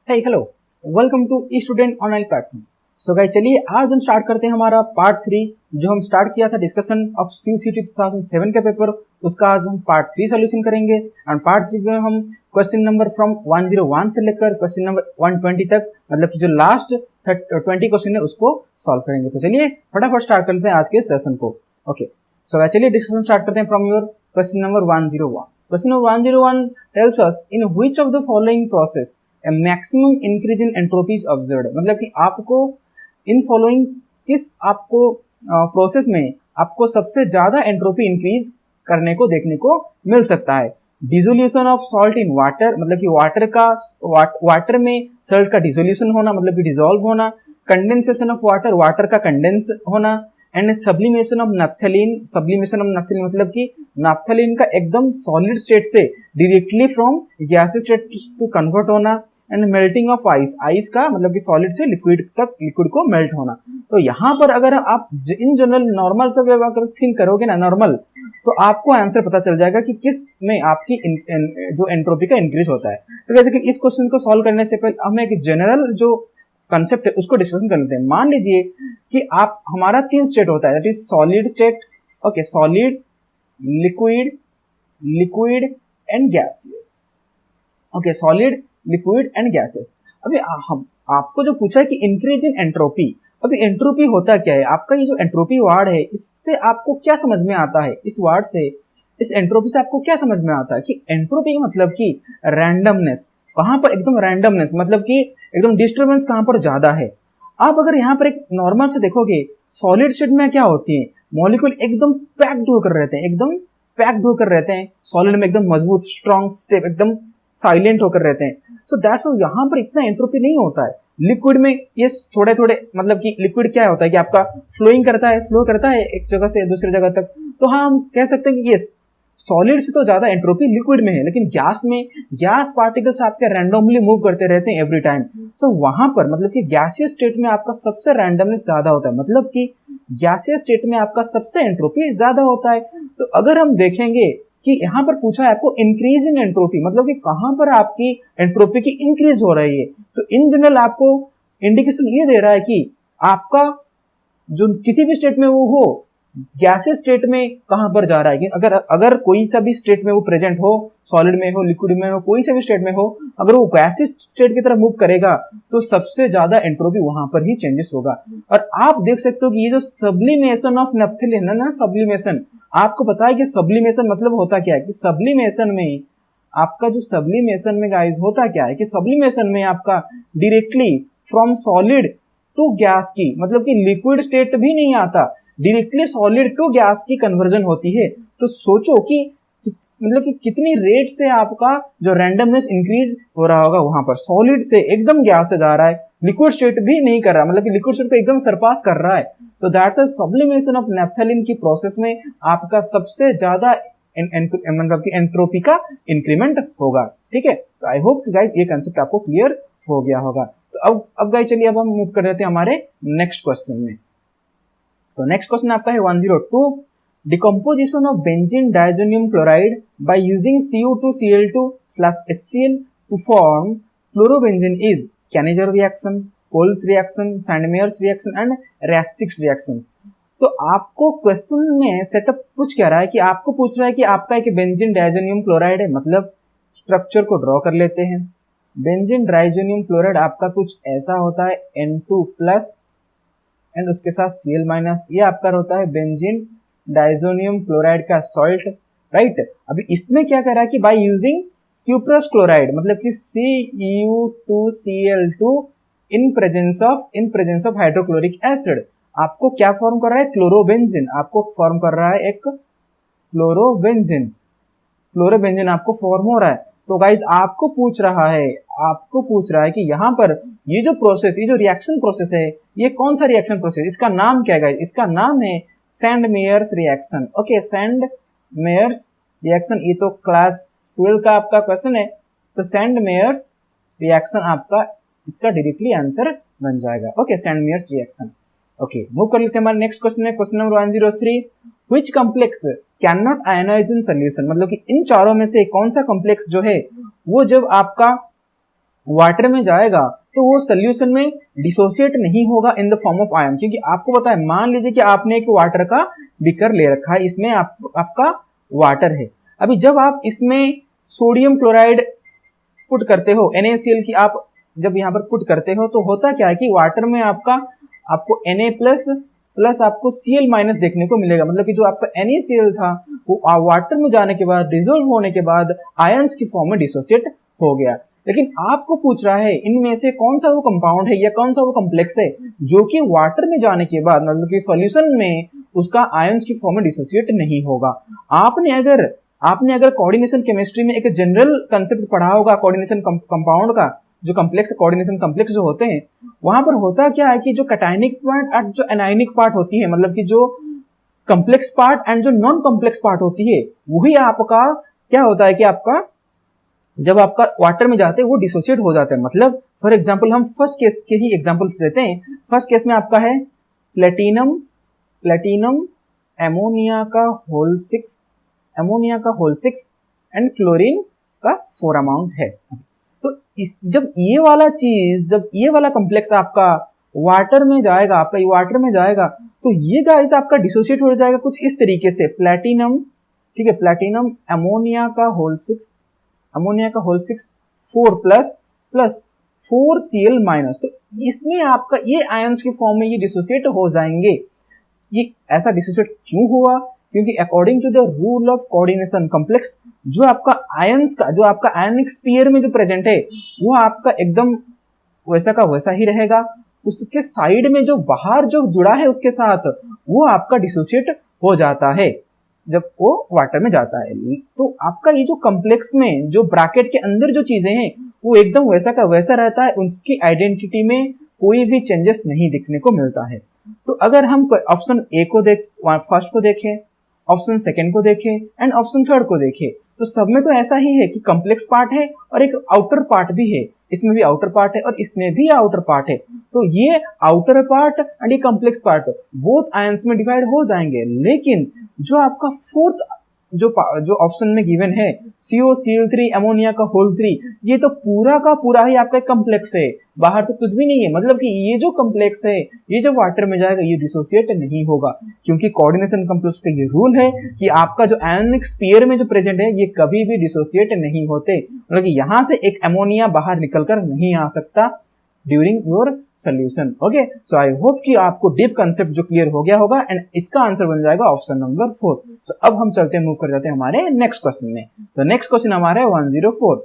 Hey hello, welcome to E student online platform. So guys, चलिए आज हम start करते हैं हमारा पार्ट 3 जो हम स्टार्ट किया था डिस्कशन ऑफ CUCT 2007 का पेपर। उसका आज हम पार्ट 3 सॉल्यूशन करेंगे एंड पार्ट 3 में हम क्वेश्चन नंबर फ्रॉम 101 से लेकर क्वेश्चन नंबर 120 तक, मतलब कि जो लास्ट 20 क्वेश्चन है उसको सॉल्व करेंगे। तो चलिए फटाफट स्टार्ट करते हैं आज के सेशन को। ओके, सो गाइस चलिए डिस्कशन स्टार्ट करते हैं from your question number 101। Question number 101 tells us in which of the following process a maximum increase in entropy is observed। मतलब कि आपको इन फॉलोइंग किस आपको प्रोसेस में आपको सबसे ज्यादा एंट्रोपी इंक्रीज करने को देखने को मिल सकता है। Dissolution of salt in water, मतलब कि वाटर में सॉल्ट का डिसोल्यूशन होना, मतलब कि डिसॉल्व होना। कंडेंसेशन ऑफ वाटर का कंडेंस होना and sublimation of naphthalene. Sublimation of naphthalene मतलब कि नैप्थलीन का एकदम सॉलिड स्टेट से directly from gaseous state to convert होना एंड मेल्टिंग ऑफ आइस का मतलब कि सॉलिड से लिक्विड तक, लिक्विड को मेल्ट होना। तो यहाँ पर अगर आप इन जनरल नॉर्मल से अगर थिंक करोगे ना नॉर्मल, तो आपको आंसर पता चल जाएगा कि किस में आपकी जो एंट्रोपी का इंक्रीज होता है। तो जैसे कि इस क्वेश्चन को सॉल्व करने से पहले हमें एक जनरल जो कंसेप्ट है उसको डिस्कशन कर लेते हैं। मान लीजिए कि आप हमारा 3 स्टेट होता है, that is solid state, okay, solid, liquid and gaseous. Okay, solid, liquid and gaseous. अभी हम आपको जो पूछा है कि इंक्रीज इन एंट्रोपी, अभी एंट्रोपी होता क्या है? आपका ये जो एंट्रोपी वर्ड है इससे आपको क्या समझ में आता है? इस वर्ड से, इस एंट्रोपी से आपको क्या समझ में आता है कि एंट्रोपी मतलब कि रैंडमनेस। कहां पर एकदम रैंडमनेस, मतलब कि एकदम डिस्टर्बेंस कहां पर ज्यादा है। आप अगर यहाँ पर एक नॉर्मल से देखोगे, सॉलिड स्टेट में क्या होती है, मॉलिक्यूल एकदम पैक्ड होकर रहते हैं, एकदम पैक्ड होकर रहते हैं। सॉलिड में एकदम मजबूत स्ट्रॉन्ग स्टेट, एकदम साइलेंट होकर रहते हैं। सो दैट्स व्हाई यहाँ पर इतना एंट्रोपी नहीं होता है। लिक्विड में ये थोड़े थोड़े, मतलब कि लिक्विड क्या होता है कि आपका फ्लोइंग करता है, फ्लो करता है एक जगह से दूसरी जगह तक। तो हाँ, हम कह सकते हैं कि यस, सॉलिड से तो ज्यादा एंट्रोपी लिक्विड में है, लेकिन गैस में गैस पार्टिकल्स आपके रैंडमली मूव करते रहते हैं एवरी टाइम। सो वहां पर मतलब कि गैसियस स्टेट में आपका सबसे रैंडमनेस ज्यादा होता है, मतलब कि गैसियस स्टेट में आपका सबसे एंट्रोपी ज्यादा होता है। तो अगर हम देखेंगे कि यहाँ पर पूछा है आपको इंक्रीज इन एंट्रोपी, मतलब कि कहां पर आपकी एंट्रोपी की इंक्रीज हो रही है, तो इन जनरल आपको इंडिकेशन ये दे रहा है कि आपका जो किसी भी स्टेट में वो हो, गैसियस स्टेट में कहां पर जा रहा है। कि अगर कोई सा भी स्टेट में वो प्रेजेंट हो, सॉलिड में हो, लिक्विड में हो, कोई सा भी स्टेट में हो, अगर वो गैसियस स्टेट की तरफ मूव करेगा तो सबसे ज्यादा एंट्रोपी वहां पर ही चेंजेस होगा। और आप देख सकते हो कि ये जो सब्लिमेशन ऑफ नैप्थलीन है ना, सब्लिमेशन, आपको पता है कि सब्लिमेशन मतलब होता क्या है? कि सब्लिमेशन में आपका जो सब्लिमेशन में गाइस होता क्या है कि सब्लिमेशन में आपका directly from solid to gas की, मतलब कि लिक्विड स्टेट भी नहीं आता, डायरेक्टली सॉलिड टू गैस की कन्वर्जन होती है। तो सोचो कि मतलब कि कितनी रेट से आपका जो रैंडमनेस इंक्रीज हो रहा होगा वहां पर। सॉलिड से एकदम गैस से जा रहा है, लिक्विड स्टेट भी नहीं कर रहा, मतलब कि लिक्विड स्टेट को एकदम सरपास कर रहा है। तो that's a sublimation of naphthalene की प्रोसेस में आपका सबसे ज्यादा मतलब कि एंट्रोपी का इंक्रीमेंट होगा। ठीक है, तो आई होप गाइस ये कंसेप्ट आपको क्लियर हो गया होगा। तो अब गाइस चलिए अब हम मूव कर रहे थे हमारे नेक्स्ट क्वेश्चन में। तो नेक्स्ट क्वेश्चन आपका है 102, decomposition of benzene diazonium chloride by using CU2Cl2/HCl to form fluorobenzene is Cannizzaro reaction, Kolbe's reaction, Sandmeyer's reaction and Rastik's reaction. तो आपको क्वेश्चन में सेटअप पूछ क्या रहा है कि आपको पूछ रहा है कि आपका एक बेंजीन डायजोनियम क्लोराइड है, मतलब स्ट्रक्चर को ड्रॉ कर लेते हैं। बेंजीन डायजोनियम क्लोराइड आपका कुछ ऐसा होता है N2+ एंड उसके साथ Cl-, ये आपका होता है बेंजीन डायजोनियम क्लोराइड का सॉल्ट, राइट। अभी इसमें क्या कर रहा है कि बाय यूजिंग क्यूप्रस क्लोराइड, मतलब कि CU2Cl2 in presence of hydrochloric acid, आपको क्या फॉर्म कर रहा है? क्लोरोबेंजीन आपको फॉर्म कर रहा है, एक क्लोरोबेंजीन आपको फॉर्म हो रहा है। तो गाइज आपको पूछ रहा है कि यहाँ पर ये जो प्रोसेस, ये जो रिएक्शन प्रोसेस है, ये कौन सा रिएक्शन प्रोसेस, इसका नाम क्या है गाइज? इसका नाम है सैंडमेयर्स रिएक्शन। ओके, सैंडमेयर्स रिएक्शन, ये तो क्लास 12 का आपका क्वेश्चन है। तो सैंडमेयर्स रिएक्शन आपका इसका डायरेक्टली आंसर बन जाएगा। Okay, Sandmeyer's reaction. Okay, move कर लेते हैं हमारे नेक्स्ट क्वेश्चन है, question number 103, which complex can not ionize in solution, मतलब कि इन चारों में से कौन सा कॉम्प्लेक्स जो है वो जब आपका वाटर में जाएगा तो वो सोल्यूशन में डिसोसिएट नहीं होगा in the form of ion, क्योंकि आपको पता है, मान लीजिए कि आपने एक वाटर का बीकर ले रखा है, इसमें आपका वाटर है। अभी जब आप इसमें सोडियम क्लोराइड पुट करते हो, NaCl की आप जब यहाँ पर पुट करते हो, तो होता क्या है कि वाटर में आपको Na प्लस आपको Cl माइनस देखने को मिलेगा। मतलब कि जो आपका NaCl था वो वाटर में जाने के बाद, डिसोल्व होने के बाद आयंस की फॉर्म में डिसोसिएट हो गया। लेकिन आपको पूछ रहा है इनमें से कौन सा वो कंपाउंड है या कौन सा वो कॉम्प्लेक्स है जो कि वाटर में जाने के बाद, मतलब कि सॉल्यूशन में उसका आयंस की फॉर्म में डिसोसिएट नहीं होगा। आपने अगर कोऑर्डिनेशन केमिस्ट्री में एक जनरल कंसेप्ट पढ़ा होगा कोऑर्डिनेशन कंपाउंड का, जो कॉम्प्लेक्स कोऑर्डिनेशन कॉम्प्लेक्स जो होते हैं, वहां पर होता क्या है कि जो कैटायनिक पार्ट और जो एनायनिक पार्ट होती है, मतलब कि जो कॉम्प्लेक्स पार्ट एंड जो नॉन कॉम्प्लेक्स पार्ट होती है, वही आपका क्या होता है कि आपका जब आपका वाटर में जाते हैं वो डिसोसिएट हो जाते हैं। मतलब फॉर एग्जांपल हम फर्स्ट केस के ही एग्जांपल देते हैं। फर्स्ट केस में आपका है प्लेटिनम एमोनिया का होल 6 एंड क्लोरीन का 4 अमाउंट है। तो जब ये वाला कॉम्प्लेक्स आपका वाटर में जाएगा, तो ये गाइस आपका डिसोसिएट हो जाएगा कुछ इस तरीके से, प्लेटिनम, ठीक है, प्लेटिनम एमोनिया का होल 6 4 प्लस 4Cl माइनस। तो इसमें आपका ये आयंस की फॉर्म में ये डिसोसिएट हो जाएंगे। ये ऐसा डिसोसिएट क्यों हुआ? क्योंकि according to the rule of coordination complex, जो आपका आयनिक स्फीयर में जो प्रेजेंट है वो आपका एकदम वैसा का वैसा ही रहेगा। उसके साइड में जो बाहर जो जुड़ा है उसके साथ, वो आपका डिसोसिएट हो जाता है जब वो वाटर में जाता है। तो आपका ये जो कॉम्प्लेक्स में जो ब्रैकेट के अंदर जो चीजें हैं वो एकदम वैसा का वैसा रहता है, उसकी आइडेंटिटी में कोई भी चेंजेस नहीं दिखने को मिलता है। तो अगर हम ऑप्शन ए को फर्स्ट को देखें, ऑप्शन सेकंड को देखें एंड ऑप्शन थर्ड को देखें, तो सब में तो ऐसा ही है कि कॉम्प्लेक्स पार्ट है और एक आउटर पार्ट भी है। इसमें भी आउटर पार्ट है और इसमें भी आउटर पार्ट है। तो ये आउटर पार्ट एंड ये कॉम्प्लेक्स पार्ट बोथ आयंस में डिवाइड हो जाएंगे। लेकिन जो आपका फोर्थ जो ऑप्शन में गिवन है COCl3 एमोनिया का होल 3, ये तो पूरा का पूरा ही आपका कॉम्प्लेक्स है, बाहर तो कुछ भी नहीं है। मतलब कि ये जो कॉम्प्लेक्स है, ये जो वाटर में जाएगा ये डिसोसिएट नहीं होगा, क्योंकि कोऑर्डिनेशन कॉम्प्लेक्स का ये रूल है कि आपका जो आयनिक स्फीयर में जो प्रेजेंट है ये कभी भी डिसोसिएट नहीं होते। मतलब कि यहां से एक एमोनिया बाहर निकलकर नहीं आ सकता during your solution. Okay, so I hope कि आपको डीप कंसेप्ट जो क्लियर हो गया होगा एंड इसका आंसर बन जाएगा ऑप्शन नंबर 4। सो अब हम मूव कर जाते हैं हमारे नेक्स्ट क्वेश्चन में। तो नेक्स्ट क्वेश्चन हमारा है 104।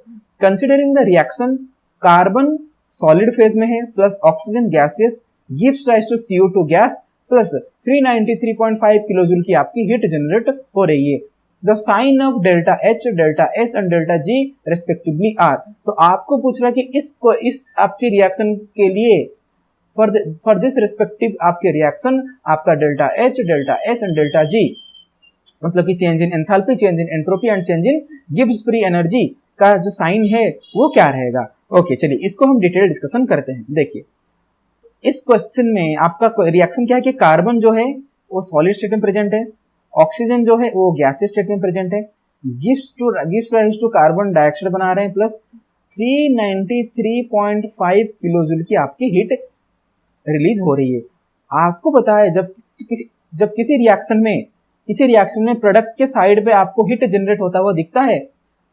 Considering the reaction carbon solid phase में है plus oxygen gaseous gives rise to CO2 gas plus 393.5 kilojoule की आपकी हीट जनरेट हो रही है। The sign of delta H, delta S and delta G respectively are। तो आपको पूछ रहा है कि इस आपकी रिएक्शन के लिए फॉर दिस रिस्पेक्टिव आपके रिएक्शन आपका delta H, delta S and delta G, मतलब कि change in enthalpy, change in entropy and change in Gibbs free energy का जो साइन है वो क्या रहेगा। ओके, चलिए इसको हम डिटेल डिस्कशन करते हैं। देखिए इस क्वेश्चन में आपका रिएक्शन क्या है कि कार्बन जो है वो सॉलिड स्टेट में प्रेजेंट है, ऑक्सीजन जो है वो गैसियस स्टेट में प्रेजेंट है, gives rise to carbon dioxide बना रहे हैं प्लस 393.5 किलोजूल की आपकी हीट रिलीज हो रही है। आपको पता है जब किसी रिएक्शन में प्रोडक्ट के साइड पे आपको हीट जनरेट होता हुआ दिखता है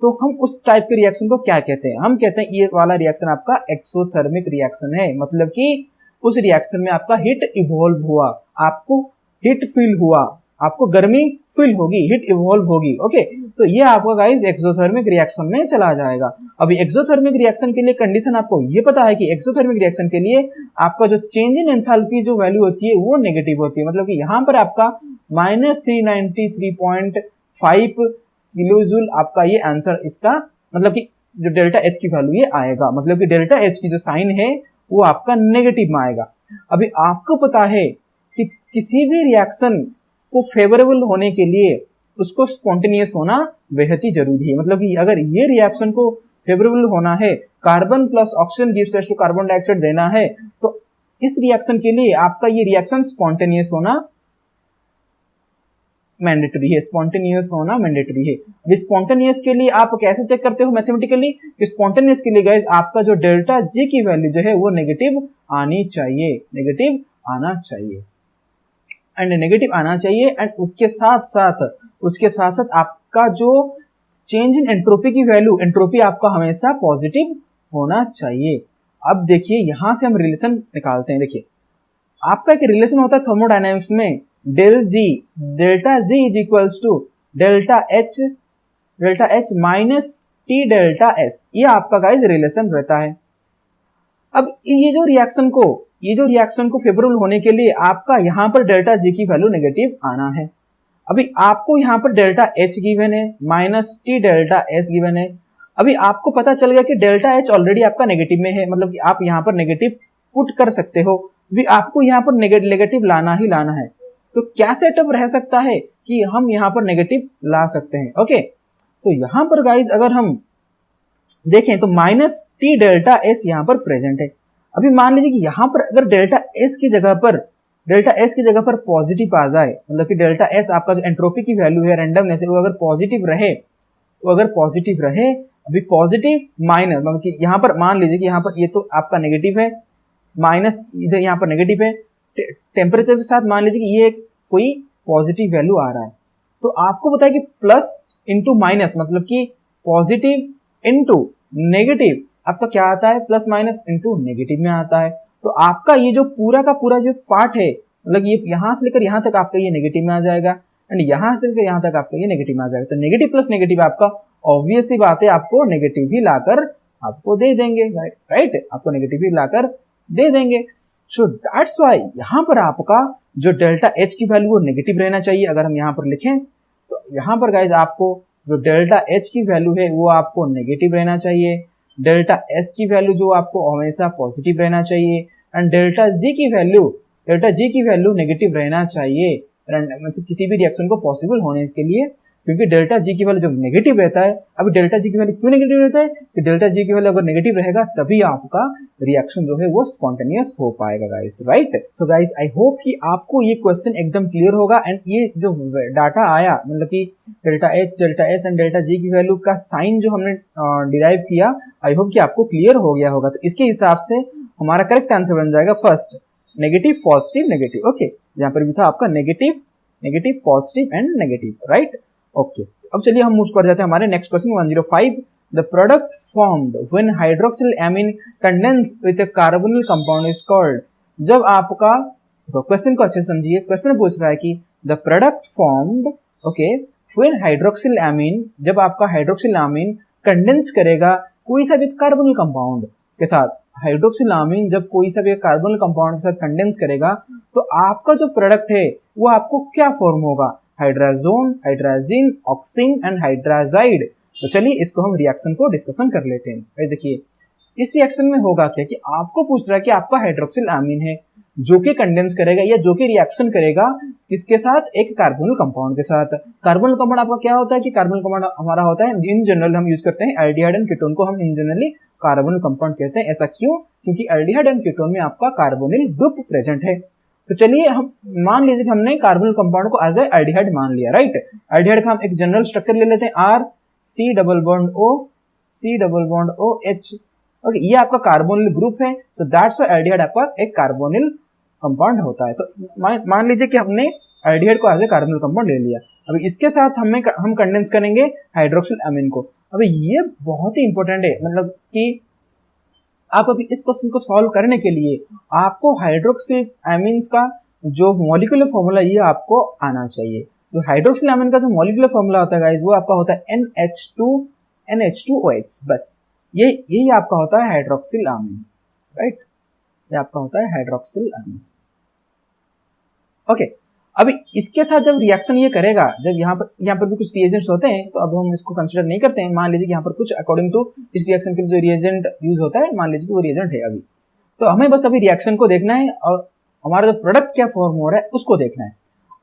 तो हम उस टाइप के रिएक्शन को क्या कहते हैं? हम कहते हैं ये वाला रिएक्शन आपका एक्सोथर्मिक रिएक्शन है। मतलब कि उस रिएक्शन में आपका हीट इवॉल्व हुआ, आपको हीट फील हुआ, आपको गर्मी फील होगी, हीट इवॉल्व होगी। ओके, तो ये आपका गाइस एक्सोथर्मिक रिएक्शन में चला जाएगा। अभी एक्सोथर्मिक रिएक्शन के लिए कंडीशन आपको ये पता है कि एक्सोथर्मिक रिएक्शन के लिए आपका जो चेंज इन एंथैल्पी जो वैल्यू होती है वो नेगेटिव होती है। मतलब कि यहाँ पर आपका -393.5 किलोजूल आपका ये आंसर इसका, मतलब कि जो डेल्टा H की वैल्यू ये आएगा, मतलब कि डेल्टा H की जो साइन है वो आपका नेगेटिव में आएगा। अभी आपको पता है कि किसी भी रिएक्शन को फेवरेबल होने के लिए उसको स्पॉन्टेनियस होना बेहद ही जरूरी है। मतलब कि अगर ये रिएक्शन को फेवरेबल होना है, carbon plus oxygen gives rise to carbon dioxide देना है, तो इस रिएक्शन के लिए आपका ये रिएक्शन स्पॉन्टेनियस होना मैंडेटरी है, स्पॉन्टेनियस होना मैंडेटरी है। अब स्पॉन्टेनियस के लिए आप कैसे चेक करते हो मैथमेटिकली? स्पॉन्टेनियस के लिए गाइस आपका जो डेल्टा जी की वैल्यू जो है वो नेगेटिव आनी चाहिए, नेगेटिव आना चाहिए एंड नेगेटिव आना चाहिए एंड उसके साथ साथ आपका जो चेंज इन एंट्रोपी की वैल्यू, एंट्रोपी आपका हमेशा पॉजिटिव होना चाहिए। अब देखिए यहां से हम रिलेशन निकालते हैं। देखिए आपका एक रिलेशन होता है थर्मोडायनेमिक्स में, delta G is equals to delta H minus T delta S, ये आपका गाइस रिलेशन रहता है। अब ये जो रिएक्शन को फेवरेबल होने के लिए आपका यहाँ पर डेल्टा जी की वैल्यू नेगेटिव आना है। अभी आपको यहाँ पर डेल्टा एच गिवन है minus T delta S given है। अभी आपको पता चल गया कि डेल्टा एच ऑलरेडी आपका नेगेटिव में है, मतलब कि आप यहाँ पर नेगेटिव पुट कर सकते हो। अभी आपको यहाँ पर नेगेटिव लाना ही लाना है। तो क्या सेटअप रह सकता है कि हम यहाँ पर नेगेटिव ला सकते हैं। ओके, तो यहाँ पर गाइज अगर हम देखें तो माइनस टी डेल्टा एस यहाँ पर प्रेजेंट है। अभी मान लीजिए कि यहाँ पर अगर डेल्टा एस की जगह पर पॉजिटिव आ जाए, मतलब कि डेल्टा एस आपका जो एंट्रोपी की वैल्यू है रैंडमनेस है वो अगर पॉजिटिव रहे, अभी पॉजिटिव माइनस, मतलब कि यहाँ पर मान लीजिए कि यहाँ पर ये तो आपका नेगेटिव है, माइनस इधर यहाँ पर नेगेटिव है, टेम्परेचर के साथ मान लीजिए कि ये कोई पॉजिटिव वैल्यू आ रहा है, तो आपको पता है कि प्लस इंटू माइनस मतलब कि पॉजिटिव इंटू नेगेटिव आपका क्या आता है, प्लस माइनस इंटू नेगेटिव में आता है। तो आपका ये जो पूरा का पूरा जो पार्ट है, मतलब ये यहां से लेकर यहां तक आपका ये नेगेटिव में आ जाएगा एंड यहां से लेकर यहां तक आपका ये नेगेटिव में आ जाएगा। तो नेगेटिव प्लस नेगेटिव आपका ऑब्वियस सी बात है आपको नेगेटिव ही लाकर आपको दे देंगे, राइट, आपको नेगेटिव ही लाकर दे देंगे। सो दैट्स व्हाई यहाँ पर आपका जो डेल्टा एच की वैल्यू वो नेगेटिव रहना चाहिए। अगर हम यहाँ पर लिखें तो यहाँ पर गाइज आपको जो डेल्टा एच की वैल्यू है वो आपको नेगेटिव रहना चाहिए, डेल्टा एस की वैल्यू जो आपको हमेशा पॉजिटिव रहना चाहिए एंड डेल्टा जी की वैल्यू नेगेटिव रहना चाहिए, मतलब किसी भी रिएक्शन को पॉसिबल होने के लिए, क्योंकि डेल्टा जी की वैल्यू जब नेगेटिव रहता है, अभी डेल्टा जी की वैल्यू क्यों नेगेटिव रहता है कि डेल्टा जी की वैल्यू अगर नेगेटिव रहेगा तभी आपका रिएक्शन जो है वो स्पॉन्टेनियस हो पाएगा guys, right. So guys I hope कि आपको ये क्वेश्चन एकदम क्लियर होगा एंड ये जो डाटा आया, मतलब कि delta S and delta G की वैल्यू का साइन जो हमने डिराइव किया, आई होप कि आपको क्लियर हो गया होगा। तो इसके हिसाब से हमारा करेक्ट आंसर बन जाएगा first negative positive negative. Okay, यहाँ पर भी था आपका negative positive and negative, right. Okay, अब चलिए हम मूव कर जाते हैं हमारे next question 105। The product formed when hydroxyl amine condense with a carbonyl compound is called. जब आपका क्वेश्चन को अच्छे से समझिए, क्वेश्चन पूछ रहा है कि the product formed okay when hydroxyl amine, जब आपका हाइड्रोक्सिल एमीन कंडेंस करेगा कोई सा भी कार्बोनिल कंपाउंड के साथ, हाइड्रोक्सिल एमीन जब कोई सा भी कार्बोनिल कंपाउंड के साथ कंडेंस करेगा तो आपका जो प्रोडक्ट है वो आपको क्या फॉर्म होगा, hydrazone, hydrazine, oxygen and hydrazide. तो चलिए इसको हम रिएक्शन को डिस्कशन कर लेते हैं। देखिए इस रिएक्शन में होगा क्या कि आपको पूछ रहा है कि आपका हाइड्रोक्सिल एमीन है जो कि कंडेंस करेगा या जो कि रिएक्शन करेगा किसके साथ, एक कार्बोनिल कंपाउंड के साथ। कार्बोनिल कंपाउंड आपका क्या होता है कि कार्बोनिल कंपाउंड हमारा होता है, इन जनरल हम यूज करते हैं एल्डिहाइड एंड कीटोन को हम इन जनरली कार्बोनिल कंपाउंड कहते हैं। ऐसा क्यों, क्योंकि एल्डिहाइड एंड कीटोन में आपका कार्बोनिल ग्रुप प्रेजेंट है। तो चलिए हम मान लीजिए कि हमने कार्बोनिल कंपाउंड को एज ए एल्डिहाइड मान लिया, राइट। एल्डिहाइड का हम एक जनरल स्ट्रक्चर ले लेते हैं, R C double bond O H. Okay, ये आपका कार्बोनिल ग्रुप है, सो दैट्स व्हाई एल्डिहाइड आपका एक कार्बोनिल कंपाउंड होता है। तो मान लीजिए कि हमने एल्डिहाइड को एज ए कार्बोनिल कंपाउंड ले लिया। अभी इसके साथ हम कंडेंस करेंगे हाइड्रोक्सिल एमीन को। अभी ये बहुत ही इंपॉर्टेंट है, मतलब कि आप अभी इस क्वेश्चन को सॉल्व करने के लिए आपको हाइड्रोक्सिल एमीन्स का जो मॉलिक्यूलर फॉर्मूला ये आपको आना चाहिए। जो हाइड्रोक्सिल एमीन का जो मॉलिक्यूलर फॉर्मूला होता है गाइस वो आपका होता है NH2OH, बस यही आपका होता है हाइड्रोक्सिल एमीन, राइट। ये आपका होता है हाइड्रोक्सिल एमीन। ओके, अभी इसके साथ जब रिएक्शन ये करेगा, जब यहाँ पर भी कुछ रिएजेंट्स होते हैं तो अब हम इसको कंसीडर नहीं करते हैं। मान लीजिए कि यहाँ पर कुछ अकॉर्डिंग टू इस रिएक्शन के लिए जो रिएजेंट यूज होता है, मान लीजिए कि वो रिएजेंट है अभी, तो हमें बस अभी रिएक्शन को देखना है और हमारा जो प्रोडक्ट क्या फॉर्म हो रहा है उसको देखना है।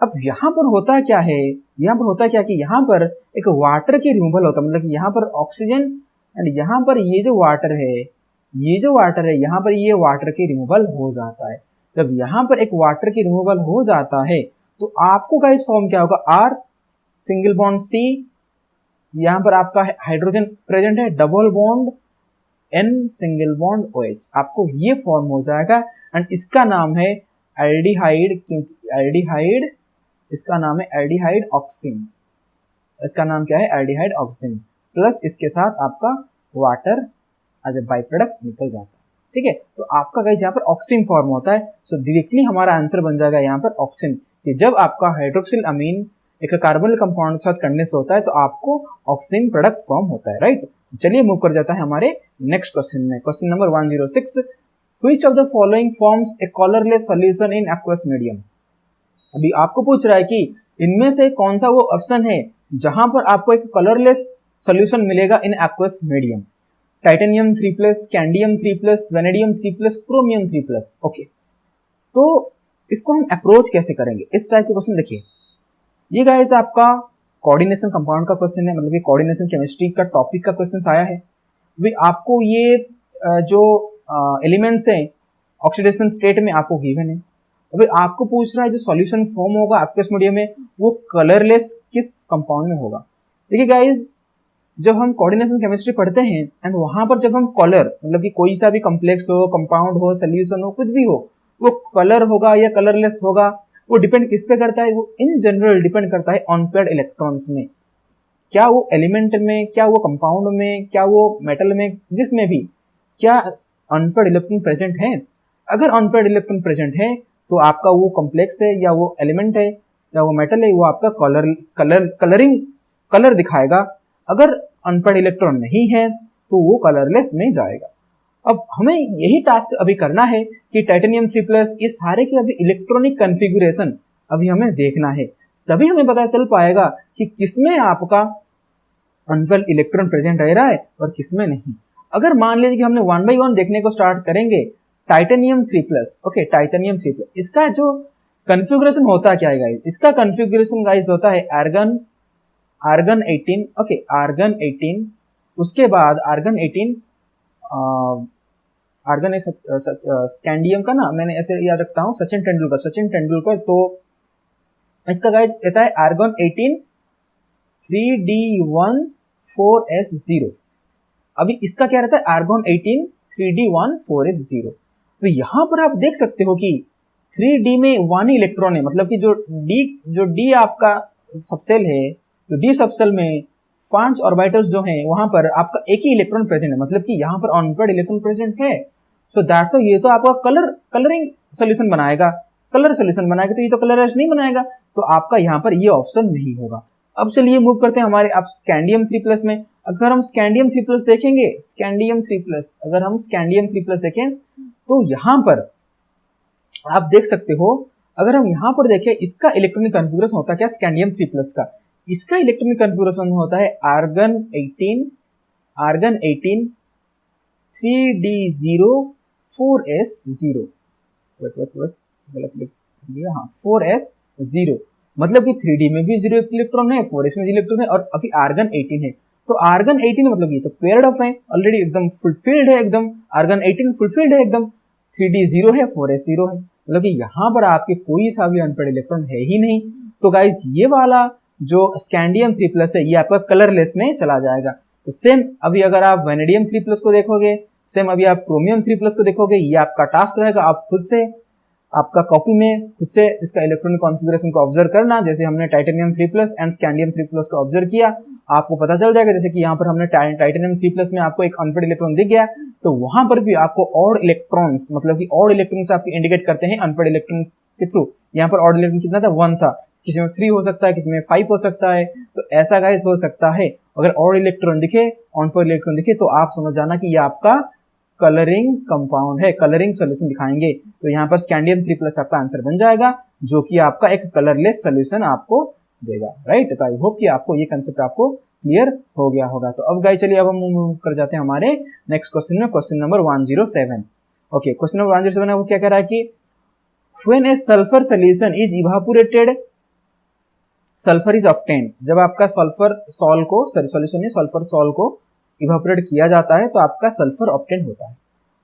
अब यहाँ पर होता क्या है, यहाँ पर होता क्या कि यहाँ पर एक वाटर की रिमूवल होता है, मतलब कि यहाँ पर ऑक्सीजन एंड यहाँ पर ये जो वाटर है यहाँ पर ये वाटर की रिमूवल हो जाता है। जब यहाँ पर एक वाटर की रिमूवल हो जाता है तो आपको गाइस फॉर्म क्या होगा, सिंगल बॉन्ड C, यहाँ पर आपका हाइड्रोजन प्रेजेंट है, double bond N, single bond OH, आपको ये फॉर्म हो जाएगा एंड इसका नाम है एल्डिहाइड, क्योंकि एल्डिहाइड, इसका नाम है एल्डिहाइड ऑक्सिन, इसका नाम क्या है, एल्डिहाइड ऑक्सिन, प्लस इसके साथ आपका water as a by product निकल जाता है। ठीक है, तो आपका गाइस यहाँ पर ऑक्सिन फॉर्म होता है, सो डायरेक्टली हमारा आंसर बन जाएगा यहाँ पर ऑक्सिन, कि जब आपका हाइड्रोक्सिल अमीन एक कार्बोनिल कंपाउंड के साथ कंडेंस होता है तो आपको ऑक्सिन प्रोडक्ट फॉर्म होता है, राइट। चलिए मूव कर जाता है हमारे नेक्स्ट क्वेश्चन में, question number 106, which of the following forms a colourless solution in aqueous medium. अभी आपको पूछ रहा है कि इनमें से कौन सा वो ऑप्शन है जहां पर आपको एक कलरलेस सॉल्यूशन मिलेगा in aqueous medium. Titanium 3+, scandium 3+, vanadium 3+, chromium 3+। Okay, तो इसको हम अप्रोच कैसे करेंगे, इस टाइप के क्वेश्चन देखिए। ये गाइस आपका कोऑर्डिनेशन कंपाउंड का क्वेश्चन है, मतलब कि कोऑर्डिनेशन केमिस्ट्री का टॉपिक का क्वेश्चन आया है। भाई आपको ये जो एलिमेंट्स हैं ऑक्सीडेशन स्टेट में आपको गिवन है, अभी आपको पूछ रहा है जो सॉल्यूशन फॉर्म होगा एक्वस मीडियम में वो कलरलेस किस कंपाउंड में होगा। देखिए गाइस, जब हम कोऑर्डिनेशन केमिस्ट्री पढ़ते हैं एंड वहां पर जब हम कलर, मतलब कि कोई सा भी कॉम्प्लेक्स हो, कंपाउंड हो, सॉल्यूशन हो, कुछ भी हो, वो कलर होगा या कलरलेस होगा, वो डिपेंड किस पे करता है, वो इन जनरल डिपेंड करता है ऑन पेयर्ड इलेक्ट्रॉन्स में, क्या वो एलिमेंट में, क्या वो कंपाउंड में, क्या वो मेटल में, जिसमें भी क्या अनपेयर्ड इलेक्ट्रॉन प्रेजेंट है। अगर अनपेयर्ड इलेक्ट्रॉन प्रेजेंट है तो आपका वो कॉम्प्लेक्स है या वो एलिमेंट है या वो मेटल है, वो आपका कलर दिखाएगा। अगर अनपेयर्ड इलेक्ट्रॉन नहीं है तो वो कलरलेस में जाएगा। अब हमें यही टास्क अभी करना है कि टाइटेनियम 3+, इस सारे के अभी इलेक्ट्रॉनिक कॉन्फ़िगरेशन अभी हमें देखना है, तभी हमें पता चल पाएगा कि किसमें आपका अनपेयर्ड इलेक्ट्रॉन प्रेजेंट रह रहा है और किसमें नहीं। अगर मान लीजिए कि हमने 1 by 1 देखने को स्टार्ट करेंगे, टाइटेनियम 3+, ओके, टाइटेनियम 3+, इसका जो कॉन्फ़िगरेशन होता है क्या है गाइस, इसका कॉन्फ़िगरेशन गाइस होता है आर्गन 18, ओके, आर्गन 18, उसके बाद आर्गन 18 आर्गन स्कैंडियम का ना, मैंने ऐसे याद रखता हूँ, सचिन तेंदुलकर, तो इसका गाइस रहता है आर्गन 18 3d1 4s0। अभी इसका क्या रहता है, आर्गन 18 3d1 4s0। तो यहां पर आप देख सकते हो कि 3d में 1 इलेक्ट्रॉन है, मतलब कि जो डी आपका सबसेल है, जो डी सबसेल में 5 ऑर्बिटल्स जो हैं वहां पर आपका एक ही इलेक्ट्रॉन प्रेजेंट है, मतलब कि यहाँ पर अनपेयर्ड इलेक्ट्रॉन प्रेजेंट है। सो दैट्स व्हाई ये तो आपका कलरिंग सोल्यूशन बनाएगा, तो ये तो कलरलेस नहीं बनाएगा, तो आपका यहाँ पर ये ऑप्शन नहीं होगा। अब चलिए मूव करते हैं हमारे आप स्कैंडियम 3+ में। अगर हम स्कैंडियम 3+ देखेंगे, अगर हम स्कैंडियम 3+ देखें तो यहाँ पर आप देख सकते हो, अगर हम यहाँ पर देखें इसका इलेक्ट्रॉनिक कॉन्फ़िगरेशन होता है क्या, स्कैंडियम 3+ का, इसका इलेक्ट्रॉनिक कॉन्फ़िगरेशन होता है आर्गन 18 3d0 4s0, गलत लिख दिया, हाँ 4s0, मतलब कि 3d में भी 0 इलेक्ट्रॉन है, 4s में 0 इलेक्ट्रॉन है, और अभी आर्गन 18 है, तो आर्गन 18 मतलब ये तो पेयर्ड अप है ऑलरेडी, एकदम फुलफिल्ड है, एकदम आर्गन 18 फुलफिल्ड है एकदम, 3d 0 है, 4s 0 है, मतलब कि यहाँ पर आपके कोई सा भी अनपेयर्ड इलेक्ट्रॉन है ही नहीं। तो गाइस ये वाला जो स्कैंडियम 3+ है ये आपका कलरलेस में चला जाएगा। तो सेम अभी अगर आप वेनेडियम 3+ को देखोगे, सेम अभी आप क्रोमियम 3+ को देखोगे, ये आपका टास्क रहेगा, आप खुद से आपका कॉपी में खुद से इसका इलेक्ट्रॉनिक कॉन्फ़िगरेशन को ऑब्जर्व करना, जैसे हमने टाइटेनियम 3+ एंड स्कैंडियम 3+ को ऑब्जर्व किया, आपको पता चल जाएगा। जैसे कि यहाँ पर हमने टाइटेनियम 3+ में आपको एक अनपेयर्ड इलेक्ट्रॉन दिख गया, तो वहां पर भी आपको ऑड इलेक्ट्रॉन्स, मतलब कि ऑड इलेक्ट्रॉन्स आपको इंडिकेट करते हैं अनपेयर्ड इलेक्ट्रॉन के थ्रू। यहाँ पर ऑड इलेक्ट्रॉन कितना था, 1 था, किसी में 3 हो सकता है, किसी में 5 हो सकता है, तो ऐसा गाइस हो सकता है। अगर ऑड इलेक्ट्रॉन दिखे, अनपेयर्ड इलेक्ट्रॉन दिखे, तो आप समझ जाना कि ये आपका कलरिंग कंपाउंड है, कलरिंग सॉल्यूशन दिखाएंगे। तो यहाँ पर स्कैंडियम 3+ आपका आंसर बन जाएगा, जो कि आपका एक कलरलेस सॉल्यूशन आपको देगा, राइट। तो आई होप कि आपको ये कंसेप्ट आपको क्लियर हो गया होगा। तो अब गाइस चलिए अब हम मूव कर जाते हैं हमारे नेक्स्ट क्वेश्चन में, question number 107। Okay, question number 107 वो क्या कह रहा है कि when A sulphur solution is evaporated sulphur is obtained, जब आपका सल्फर सॉल को इवापोरेट किया जाता है तो आपका सल्फर ऑब्टेन होता है।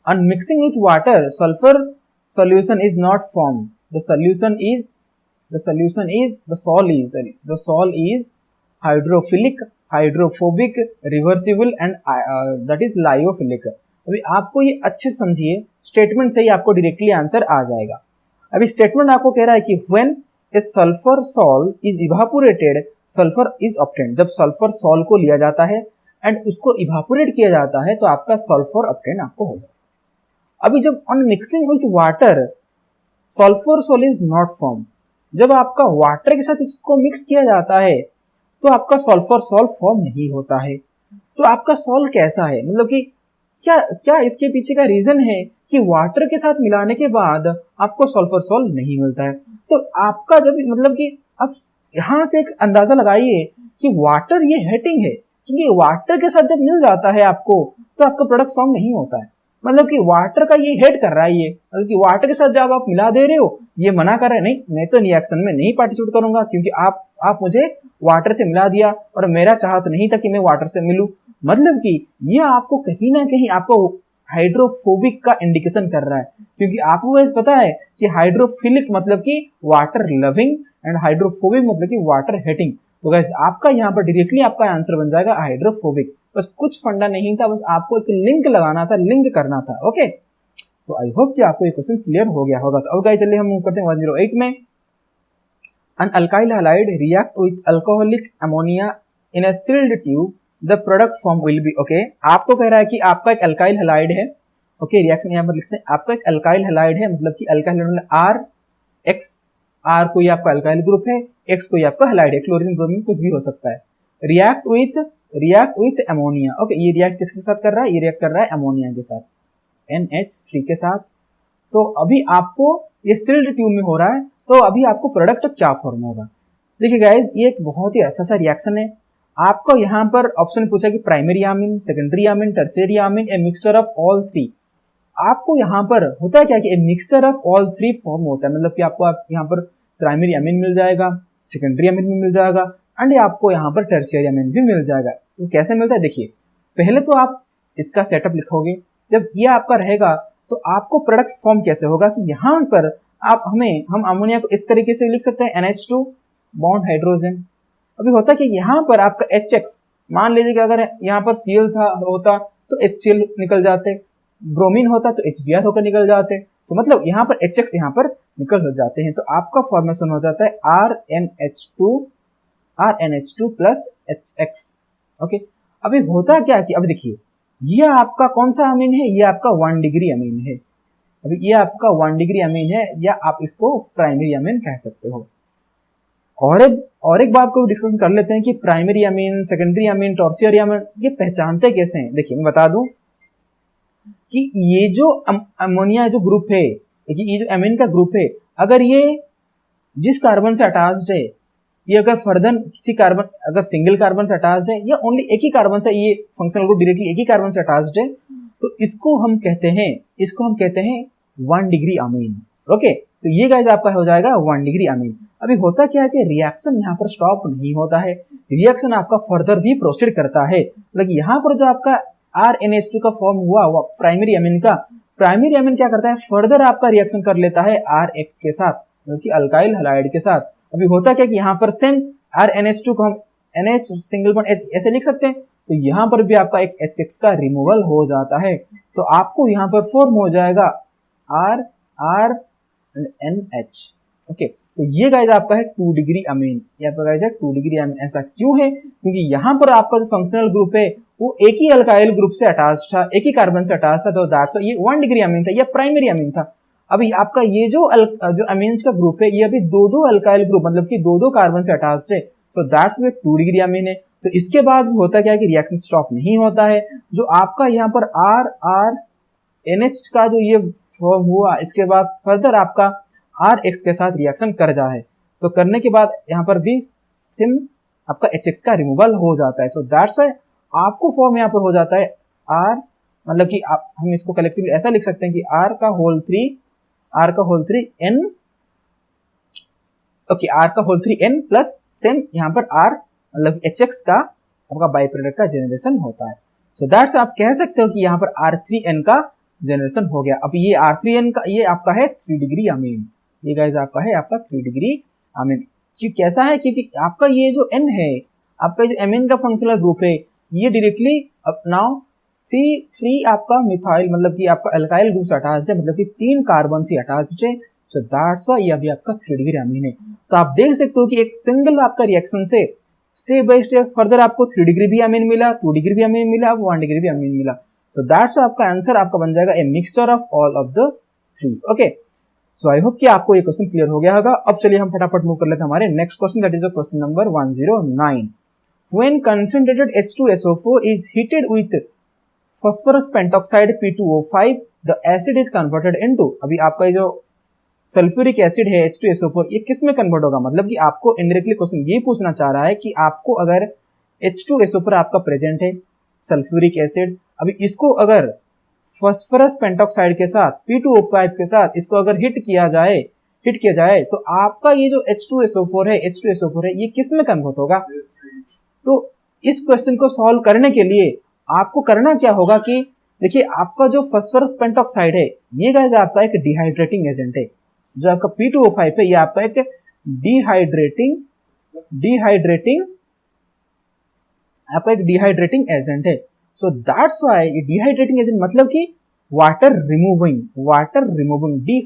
On mixing with water sulphur solution is not form, the sol is hydrophilic, hydrophobic, reversible and that is lyophilic. अभी आपको ये अच्छे से समझिए, स्टेटमेंट से ही आपको डायरेक्टली आंसर आ जाएगा। अभी स्टेटमेंट आपको कह रहा है कि when A sulphur salt is evaporated sulphur is obtained. जब सल्फर सॉल्ट को लिया जाता है एंड उसको इवापोरेट किया जाता है तो आपका सल्फर ऑब्टेन आपको हो जाएगा। अभी जब on mixing with water sulphur salt is not form. जब आपका वाटर के साथ इसको मिक्स किया जाता है तो आपका सल्फर सॉल्ट फॉर्म नहीं होता है। तो आपका सॉल्ट कैसा है, मतलब कि क्या क्या इसके पीछे का रीजन है कि वाटर के साथ मिलाने के बाद आपको सल्फर सॉल्ट नहीं मिलता है। तो आपका जब मतलब कि आप यहाँ से एक अंदाजा लगाइए कि वाटर ये हेटिंग है, क्योंकि वाटर के साथ जब मिल जाता है आपको तो आपका प्रोडक्ट फॉर्म नहीं होता है। मतलब कि वाटर का ये हेट कर रहा है, ये मतलब कि वाटर के साथ जब आप मिला दे रहे हो ये मना कर रहा है, नहीं मैं तो रिएक्शन में नहीं पार्टिसिपेट करूंगा क्योंकि आप मुझे वाटर से मिला दिया और मेरा चाहत नहीं था कि मैं वाटर से मिलूं। मतलब कि ये आपको कहीं ना कहीं आपको हाइड्रोफोबिक का इंडिकेशन कर रहा है, क्योंकि आपको वैसे पता है कि हाइड्रोफिलिक मतलब कि वाटर लविंग एंड हाइड्रोफोबिक मतलब कि वाटर हेटिंग। तो गाइस आपका यहाँ पर डायरेक्टली आपका आंसर बन जाएगा हाइड्रोफोबिक। बस कुछ फंडा नहीं था, बस आपको एक लिंक लगाना था, लिंक करना था। ओके, सो आई होप कि आपको ये क्वेश्चन क्लियर हो गया होगा। तो अब गाइस चलिए हम मूव करते हैं 108 में। An alkyl halide react with alcoholic ammonia in a sealed tube. The product form will be okay. आपको कह रहा है कि आपका एक अल्काइल हैलाइड है। ओके, रिएक्शन यहाँ पर लिखते हैं, आपका एक अल्काइल हैलाइड है, मतलब कि alkyl halide R X, R कोई आपका अल्काइल ग्रुप है, एक्स कोई आपका हैलाइड है, क्लोरीन ब्रोमीन कुछ भी हो सकता है। React with ammonia. ओके, ये रिएक्ट किसके साथ कर रहा है, ये रिएक्ट कर रहा है अमोनिया के साथ, NH3 के साथ। तो अभी आपको ये सील्ड ट्यूब में हो रहा है, तो अभी आपको प्रोडक्ट क्या फॉर्म होगा। देखिए गाइज, ये एक बहुत ही अच्छा सा रिएक्शन है। आपको यहाँ पर ऑप्शन पूछा कि primary amine, secondary amine, tertiary amine, a mixture of all three. आपको यहाँ पर होता है क्या कि a mixture of all three form होता है, मतलब कि आपको यहाँ पर प्राइमरी अमीन मिल जाएगा, सेकेंडरी अमीन भी मिल जाएगा एंड आपको यहाँ पर टर्शियरी अमीन भी मिल जाएगा। तो कैसे मिलता है, देखिए पहले तो आप इसका सेटअप लिखोगे, जब ये आपका रहेगा तो आपको प्रोडक्ट फॉर्म कैसे होगा कि यहाँ पर हम अमोनिया को इस तरीके से लिख सकते हैं, NH2 बॉन्ड हाइड्रोजन। अभी होता कि यहाँ पर आपका HX, मान लीजिए कि अगर यहाँ पर Cl होता तो HCl निकल जाते, ब्रोमीन होता तो HBr होकर निकल जाते। तो मतलब यहाँ पर HX यहाँ पर निकल हो जाते हैं, तो आपका फॉर्मेशन हो जाता है RNH2 प्लस HX। ओके, अभी होता क्या कि अब देखिए ये आपका कौन सा अमीन है, ये आपका 1 डिग्री अमीन है। अभी ये आपका 1 डिग्री अमीन है, या आप इसको प्राइमरी अमीन कह सकते हो। और एक बात को डिस्कशन कर लेते हैं कि primary amine, secondary amine, tertiary amine ये पहचानते कैसे हैं। देखिए मैं बता दूं कि ये जो अमोनिया जो ग्रुप है, ये जो अमीन का ग्रुप है, अगर ये जिस कार्बन से अटैच्ड है, ये अगर फर्दर किसी कार्बन, अगर सिंगल कार्बन से अटैच्ड है या ओनली एक ही कार्बन से, ये फंक्शनल ग्रुप डायरेक्टली एक ही कार्बन से अटैच्ड है, तो इसको हम कहते हैं 1 डिग्री अमीन। ओके, तो ये गाइस आपका हो जाएगा 1 डिग्री अमीन। अभी होता क्या है कि रिएक्शन यहाँ पर स्टॉप नहीं होता है, रिएक्शन आपका फर्दर भी प्रोसीड करता है। लेकिन यहाँ पर जो आपका RNH2 का फॉर्म हुआ प्राइमरी अमीन का, प्राइमरी अमीन क्या करता है, फर्दर आपका रिएक्शन कर लेता है RX के साथ, क्योंकि अल्काइल हैलाइड के साथ। अभी होता क्या कि यहाँ पर सेम RNH2 को हम NH सिंगल बॉन्ड H ऐसे लिख सकते हैं, तो यहाँ पर भी आपका एक HX का रिमूवल हो जाता है, तो आपको यहाँ पर फॉर्म हो जाएगा R एंड NH। ओके, तो ये गाइस आपका है 2 डिग्री अमीन, यहाँ पर गाइस है 2 डिग्री अमीन। ऐसा क्यों है, क्योंकि यहाँ पर आपका जो फंक्शनल ग्रुप है वो एक ही अल्काइल ग्रुप से अटैच था, एक ही कार्बन से अटैच था, तो दैट्स ये 1 डिग्री अमीन था, ये प्राइमरी अमीन था। अभी आपका ये जो अमीन्स का ग्रुप है, ये अभी दो अल्काइल ग्रुप मतलब कि दो कार्बन से अटैच है, so that's way 2 degree amine है। तो इसके बाद होता क्या है कि रिएक्शन स्टॉप नहीं होता है, जो आपका यहाँ पर RNH का जो ये फॉर्म हुआ, इसके बाद फर्दर आपका RX के साथ रिएक्शन कर जाए, तो करने के बाद यहाँ पर भी सिम आपका HX का रिमूवल हो जाता है। सो दैट्स व्हाई आपको फॉर्म यहाँ पर हो जाता है R, मतलब कि हम इसको कलेक्टिवली ऐसा लिख सकते हैं कि R का होल 3 N, ओके, R का होल 3 N प्लस सेम यहाँ पर R मतलब HX का आपका बाई प्रोडक्ट का जनरेशन होता है। सो दैट्स आप कह सकते हो कि यहाँ पर R3N का जनरेशन हो गया। अब ये R3N का ये आपका है 3 डिग्री अमीन, ये गाइस आपका है आपका 3 डिग्री अमीन। कैसा है, क्योंकि आपका ये जो N है, आपका जो एमीन का फंक्शनल ग्रुप है ये डायरेक्टली नाउ थ्री आपका मिथाइल मतलब कि आपका अल्काइल ग्रुप से अटैच्ड है, मतलब कि 3 कार्बन से अटैच्ड है। सो दैट्स व्हाई ये भी आपका 3 डिग्री अमीन है। तो आप देख सकते हो कि एक सिंगल आपका रिएक्शन से स्टेप बाय स्टेप फर्दर आपको 3 डिग्री भी अमीन मिला, 2 डिग्री भी अमीन मिला, 1 डिग्री भी अमीन मिला। सो दैट्स आपका आंसर आपका बन जाएगा ए mixture of all of the 3। Okay, so I hope कि आपको ये क्वेश्चन क्लियर हो गया होगा। अब चलिए हम फटाफट मूव कर लेते हैं हमारे next question, that is the question number 109। When concentrated H2SO4 is heated with phosphorus pentoxide P2O5, the acid is converted into, अभी आपका जो सल्फ्यूरिक एसिड है H2SO4 ये किस में कन्वर्ट होगा, मतलब कि आपको इनडायरेक्टली क्वेश्चन ये पूछना चाह रहा है कि आपको अगर H2SO4 आपका प्रेजेंट है सल्फ्यूरिक एसिड, अभी इसको अगर फास्फोरस पेंटॉक्साइड के साथ P2O5 के साथ इसको अगर हिट किया जाए तो आपका ये जो H2SO4 है ये किस में कन्वर्ट होगा। तो इस क्वेश्चन को सॉल्व करने के लिए आपको करना क्या होगा कि देखिए आपका जो फास्फोरस पेंटॉक्साइड है ये गाइस आपका एक डिहाइड्रेटिंग एजेंट है, जो आपका P2O5 है ये आपका एक डिहाइड्रेटिंग एजेंट है। सो दैट्स व्हाई ये डिहाइड्रेटिंग एजेंट मतलब कि वाटर रिमूविंग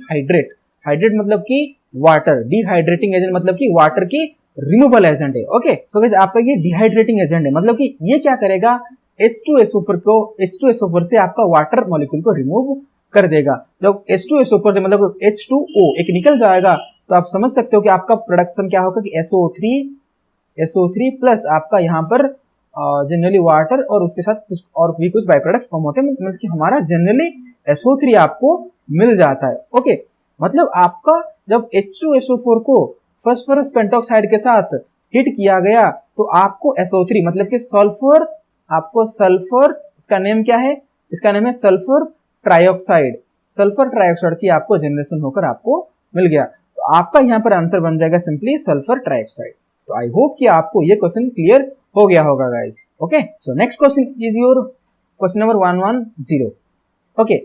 हाइड्रेट मतलब कि वाटर, डिहाइड्रेटिंग एजेंट मतलब कि वाटर की रिमूवल एजेंट है। ओके, सो गाइस आपका ये डिहाइड्रेटिंग एजेंट है, मतलब कि ये क्या करेगा H2SO4 से आपका वाटर मॉलिक्यूल को रिमूव कर देगा। जब H2SO4 से मतलब H2O एक निकल जाएगा तो आप समझ सकते हो कि आपका प्रोडक्शन क्या होगा कि SO3 प्लस आपका यहाँ पर जनरली वाटर और उसके साथ कुछ बाई प्रोडक्ट फॉर्म होते हैं, मतलब कि हमारा जनरली SO3 आपको मिल जाता है। ओके, मतलब आपका जब H2SO4 को फास्फोरस पेंटॉक्साइड के साथ हिट किया गया तो आपको SO3 मतलब कि सल्फर इसका नेम क्या है, इसका नेम है सल्फर ट्राइऑक्साइड की आपको जनरेशन होकर आपको मिल गया। तो आपका यहाँ पर आंसर बन जाएगा सिंपली सल्फर ट्राइऑक्साइड। तो आई होप कि आपको ये क्वेश्चन क्लियर हो गया होगा guys. Okay, so next question is your question number 110। Okay,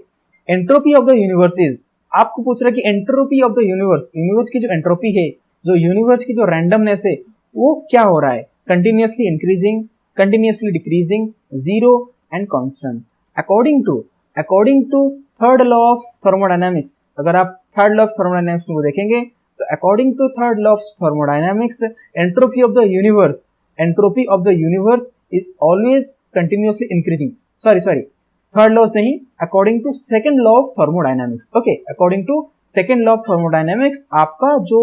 entropy of the universe is, आपको पूछ रहा है कि एंट्रोपी ऑफ द यूनिवर्स की जो एंट्रोपी है, जो यूनिवर्स की जो रैंडमनेस है वो क्या हो रहा है, continuously increasing, continuously decreasing, zero and constant. According to third law of thermodynamics, अगर आप थर्ड लॉ ऑफ थर्मोडायनामिक्स को देखेंगे तो according to third law of thermodynamics entropy of the universe is always continuously increasing. Sorry third law नहीं, according to second law of thermodynamics. Okay, according to second law of thermodynamics आपका जो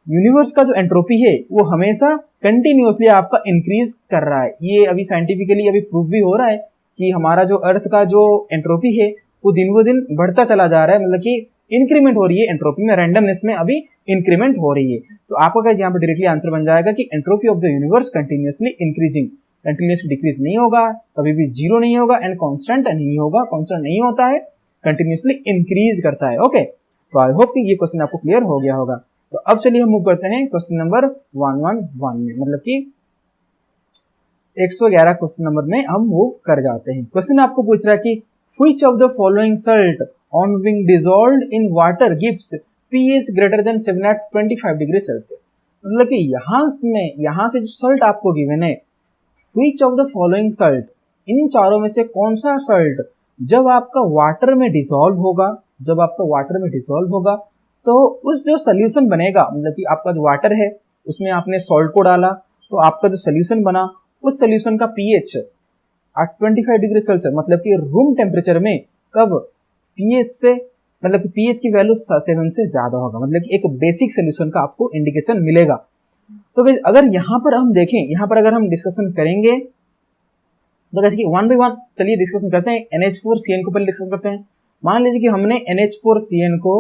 universe का जो entropy है वो हमेशा continuously आपका increase कर रहा है। ये अभी साइंटिफिकली अभी प्रूफ भी हो रहा है कि हमारा जो अर्थ का जो एंट्रोपी है वो दिन ब दिन बढ़ता चला जा रहा है, मतलब कि इंक्रीमेंट हो रही है एंट्रोपी में, रैंडमनेस में अभी इंक्रीमेंट हो रही है। तो आपका गाइस यहाँ पर डायरेक्टली आंसर बन जाएगा कि entropy of the universe continuously increasing, continuously decrease नहीं होगा, कभी भी जीरो नहीं होगा एंड कांस्टेंट नहीं होगा, कांस्टेंट नहीं होता है, कंटिन्यूअसली इंक्रीज करता है। ओके, तो आई होप कि ये क्वेश्चन आपको क्लियर हो गया होगा। तो अब चलिए हम मूव करते हैं क्वेश्चन नंबर 111 में, मतलब कि 111 क्वेश्चन नंबर में हम मूव कर जाते हैं। क्वेश्चन आपको पूछ रहा है कि which of the following salt on being dissolved in water gives pH greater than 725 degree celsius. मतलब कि यहाँ से जो सॉल्ट आपको गिवन है, which of the following salt, इन चारों में से कौन सा सॉल्ट जब आपका वाटर में डिसॉल्व होगा तो उस जो सोल्यूशन बनेगा, मतलब कि आपका जो वाटर है उसमें आपने सॉल्ट को डाला तो आपका जो सोल्यूशन बना उस सोल्यूशन का pH 25 डिग्री सेल्सियस, मतलब कि रूम टेम्परेचर में कब pH से, मतलब कि pH की वैल्यू 7 से ज्यादा होगा, मतलब कि एक बेसिक सोल्यूशन का आपको इंडिकेशन मिलेगा। तो गाइस अगर यहाँ पर हम देखें, यहाँ पर अगर हम डिस्कशन करेंगे तो जैसे कि 1 by 1 चलिए डिस्कशन करते हैं। NH4CN को पहले डिस्कशन करते हैं। मान लीजिए कि हमने NH4CN को,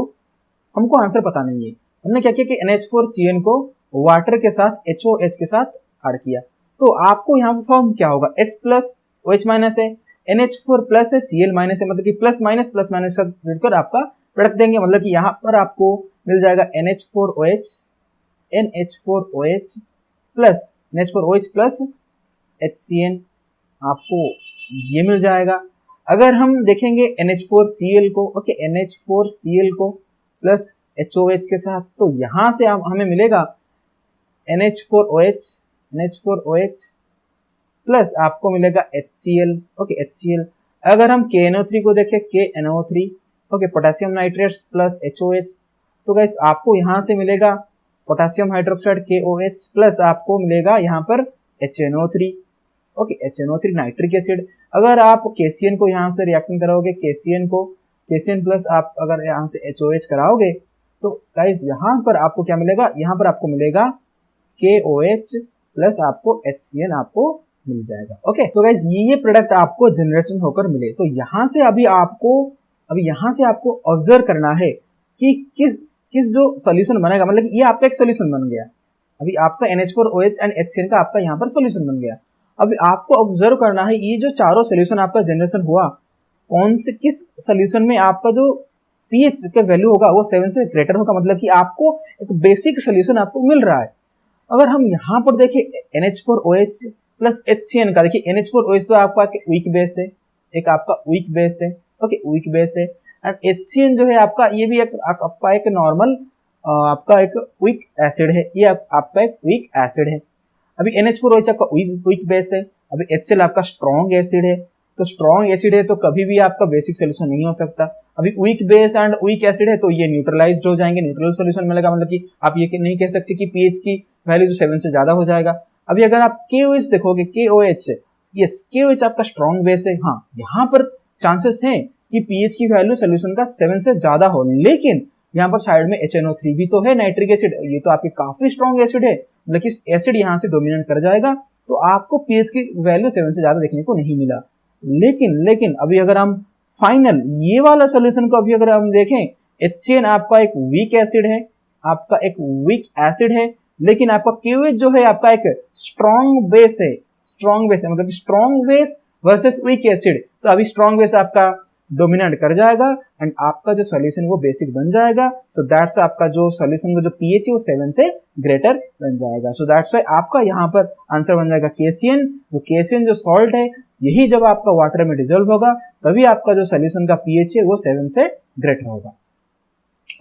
हमको आंसर पता नहीं है, हमने क्या किया कि NH4CN को वाटर के साथ HOH के साथ ऐड किया, तो आपको यहाँ पर फॉर्म क्या होगा, H प्लस OH माइनस है, NH4 प्लस है, Cl माइनस है, मतलब कि प्लस माइनस जुड़कर आपका प्रोडक्ट देंगे, मतलब कि यहाँ पर आपको मिल जाएगा NH4OH प्लस HCN, आपको ये मिल जाएगा। अगर हम देखेंगे NH4Cl को, ओके, NH4Cl को प्लस HOH के साथ, तो यहाँ से हमें मिलेगा NH4OH NH4OH प्लस आपको मिलेगा HCl, ओके HCl। अगर हम KNO3 को देखें, KNO3, okay potassium nitrates plus HOH, तो गाइस आपको यहाँ से मिलेगा पोटेशियम हाइड्रोक्साइड KOH प्लस आपको मिलेगा यहाँ पर HNO3, okay HNO3 nitric acid. अगर आप KCN को यहाँ से रिएक्शन कराओगे, KCN प्लस आप अगर यहाँ से HOH कराओगे तो गाइस यहाँ पर आपको क्या मिलेगा, यहाँ पर आपको मिलेगा KOH प्लस आपको HCN आपको मिल जाएगा। ओके तो गाइस ये प्रोडक्ट आपको जनरेशन होकर मिले। तो यहाँ से अभी यहाँ से आपको ऑब्जर्व करना है कि किस जो सोल्यूशन बनेगा, मतलब ये आपका एक सोल्यूशन बन गया। अभी आपका NH4OH एंड HCN का आपका यहाँ पर सोल्यूशन बन गया। अभी आपको ऑब्जर्व करना है ये जो चारों सोल्यूशन आपका जनरेशन हुआ, कौन से किस सोल्यूशन में आपका जो pH का वैल्यू होगा वो 7 से ग्रेटर होगा, मतलब कि आपको एक बेसिक सोल्यूशन आपको मिल रहा है। अगर हम यहाँ पर देखें NH4OH प्लस HCN का, देखिए NH4OH तो आपका वीक बेस है, एक आपका वीक बेस है, ओके वीक बेस है। एंड HCN जो है आपका ये भी आपका एक नॉर्मल आपका एक वीक एसिड है, ये आपका एक वीक एसिड है। अभी NH4OH आपका वीक बेस है, अभी HCl आपका स्ट्रॉन्ग एसिड है। तो स्ट्रॉन्ग एसिड है तो कभी भी आपका बेसिक सोल्यूशन नहीं हो सकता। अभी weak base and weak acid है तो ये न्यूट्रलाइज्ड हो जाएंगे, न्यूट्रल सोल्यूशन मिलेगा, मतलब कि आप ये नहीं कह सकते कि pH की वैल्यू जो 7 से ज्यादा हो जाएगा। अभी अगर आप KOH देखोगे, KOH, यस KOH आपका स्ट्रॉन्ग बेस है, हाँ यहाँ पर चांसेस हैं कि pH की वैल्यू सोल्यूशन का 7 से ज्यादा हो, लेकिन यहाँ पर साइड में HNO3 भी तो है, नाइट्रिक एसिड, ये तो आपकी काफी स्ट्रॉन्ग एसिड है, लेकिन एसिड यहाँ से डोमिनेट कर जाएगा तो आपको pH की वैल्यू 7 से ज्यादा देखने को नहीं मिला। लेकिन अभी अगर हम फाइनल ये वाला सोल्यूशन को अभी अगर हम देखें, HCN आपका एक वीक एसिड है, आपका एक वीक एसिड है, लेकिन आपका KOH जो है आपका एक स्ट्रॉन्ग बेस है, मतलब strong base versus weak acid. तो अभी स्ट्रॉन्ग बेस आपका डोमिनेट कर जाएगा एंड आपका जो सोल्यूशन वो बेसिक बन जाएगा। सो दैट्स आपका जो सोल्यूशन का जो pH है वो 7 से ग्रेटर बन जाएगा। सो दैट्स वाई आपका यहाँ पर आंसर बन जाएगा KCN। जो KCN जो सॉल्ट है यही जब आपका वाटर में डिजोल्व होगा तभी आपका जो सोल्यूशन का pH है वो 7 से ग्रेटर होगा।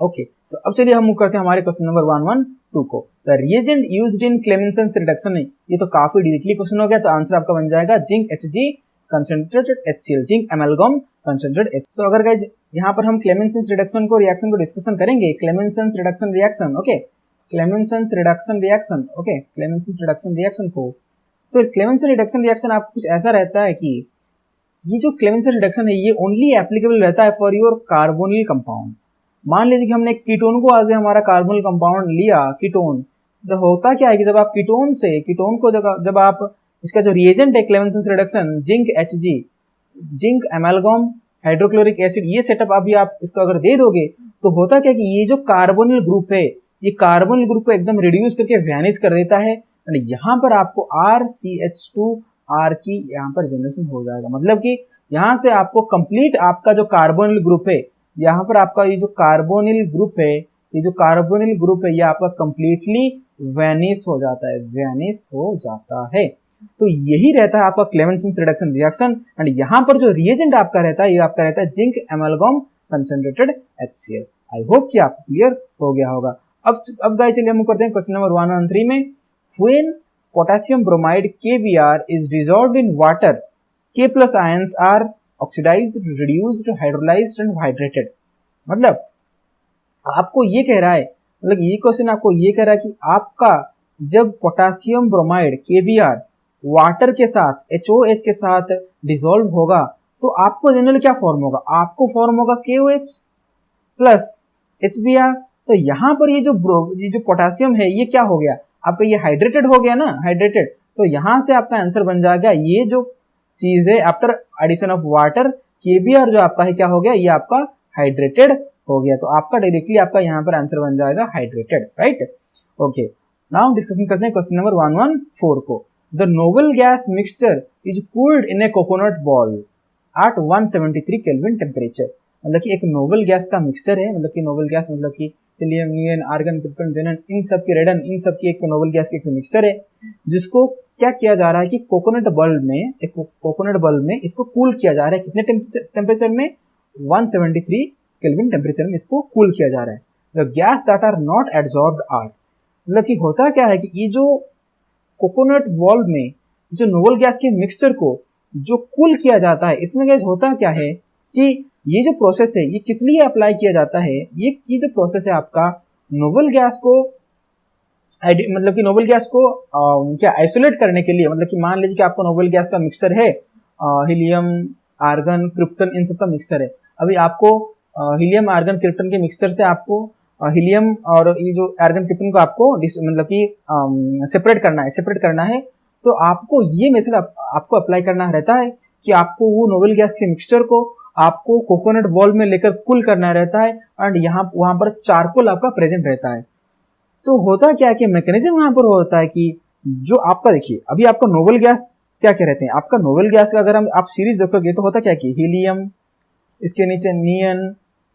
ओके सो अब चलिए हम मूव करते हैं हमारे क्वेश्चन नंबर 112 को। The reagent used in Clemmensen reduction है, ये तो काफी डायरेक्टली क्वेश्चन हो गया, तो आंसर आपका बन जाएगा zinc Hg concentrated HCl, zinc एमालगम concentrated HCl। सो अगर गाइस यहाँ पर हम क्लेमेंसन रिडक्शन को रिएक्शन को डिस्कशन करेंगे, Clemmensen reduction reaction, okay Clemmensen reduction reaction, okay Clemmensen reduction reaction को, तो क्लेमेंसन रिडक्शन रिएक्शन आपको कुछ ऐसा रहता है कि ये जो क्लेमेंसन रिडक्शन है ये ओनली एप्लीकेबल रहता है फॉर योर कार्बोनिल कंपाउंड। मान लीजिए कि हमने कीटोन को आज हमारा कार्बोनिल कंपाउंड लिया कीटोन, तो होता क्या है कि जब आप कीटोन को जब आप इसका जो रिएजेंट है Clemmensen reduction zinc Hg, zinc एमालगम hydrochloric acid, ये सेटअप अभी आप इसको अगर दे दोगे तो होता क्या कि ये जो कार्बोनिल ग्रुप है ये कार्बोनिल ग्रुप को एकदम रिड्यूस करके वैनिश कर देता है एंड यहाँ पर आपको RCH2R की यहाँ पर जनरेशन हो जाएगा। मतलब कि यहाँ से आपको कंप्लीट आपका जो कार्बोनिल ग्रुप है, यहाँ पर आपका ये जो कार्बोनिल ग्रुप है, ये आपका कंप्लीटली वैनिश हो जाता है। तो यही रहता है आपका क्लेमेंसन रिडक्शन रिएक्शन एंड यहाँ पर जो रिएजेंट आपका रहता है ये आपका रहता है zinc एमालगम concentrated HCl। I hope कि आपको क्लियर हो गया होगा। अब गाइस चलिए हम करते हैं क्वेश्चन नंबर 113 में। When potassium bromide KBr is dissolved in water, K plus ions are oxidized, reduced, hydrolyzed and hydrated। मतलब आपको ये कह रहा है, मतलब ये क्वेश्चन आपको ये कह रहा है कि आपका जब पोटेशियम ब्रोमाइड KBr वाटर के साथ HOH के साथ डिसॉल्व होगा तो आपको जनरली क्या फॉर्म होगा, आपको फॉर्म होगा KOH प्लस HBr। तो यहाँ पर ये जो पोटेशियम है ये क्या हो गया आपका, ये हाइड्रेटेड हो गया ना, हाइड्रेटेड। तो यहाँ से आपका आंसर बन जाएगा ये जो चीज है after addition of water KBr जो आपका है क्या हो गया, ये आपका हाइड्रेटेड हो गया। तो आपका डायरेक्टली आपका यहाँ पर आंसर बन जाएगा hydrated, right. Okay now discussion करते हैं क्वेश्चन नंबर 114 को। The noble gas mixture is cooled in a coconut ball at 173 kelvin temperature. मतलब कि एक नोबल गैस का मिक्सचर है, मतलब कि नोबल गैस मतलब कि हिलियम, नियन, आर्गन, क्रिप्टन, जेनन, इन सब की रेडन, इन सब की एक नोबल गैस की एक मिक्सचर है जिसको क्या किया जा रहा है कि कोकोनट बल्ब में इसको कूल किया जा रहा है। कितने टेम्परेचर में, 173 केल्विन टेम्परेचर में इसको कूल किया जा रहा है। The gas that are not absorbed are, मतलब कि होता क्या है कि ये जो कोकोनट वॉल्व में जो नोबल गैस के मिक्सचर को जो कूल किया जाता है, इसमें गैस होता क्या है कि ये जो प्रोसेस है ये किस लिए अप्लाई किया जाता है, ये जो प्रोसेस है आपका नोबल गैस को मतलब कि नोबल गैस को क्या आइसोलेट करने के लिए, मतलब कि मान लीजिए कि आपको नोबल गैस का मिक्सचर है, हीलियम, आर्गन, क्रिप्टन, इन सब का मिक्सचर है। अभी आपको हीलियम, आर्गन, क्रिप्टन के मिक्सचर से आपको हीलियम और ये जो आर्गन, क्रिप्टन को आपको मतलब कि सेपरेट करना है। तो आपको ये मेथड आपको अप्लाई करना रहता है कि आपको वो नोबल गैस के मिक्सचर को आपको कोकोनट बॉल में लेकर कूल करना रहता है एंड वहां पर चारकोल आपका प्रेजेंट रहता है। तो होता क्या है कि मैकेनिज्म यहाँ पर होता है कि जो आपका देखिए अभी आपका नोबल गैस क्या क्या रहते हैं, आपका नोबल गैस का अगर हम आप सीरीज देखोगे तो होता क्या कि हीलियम, इसके नीचे नियन,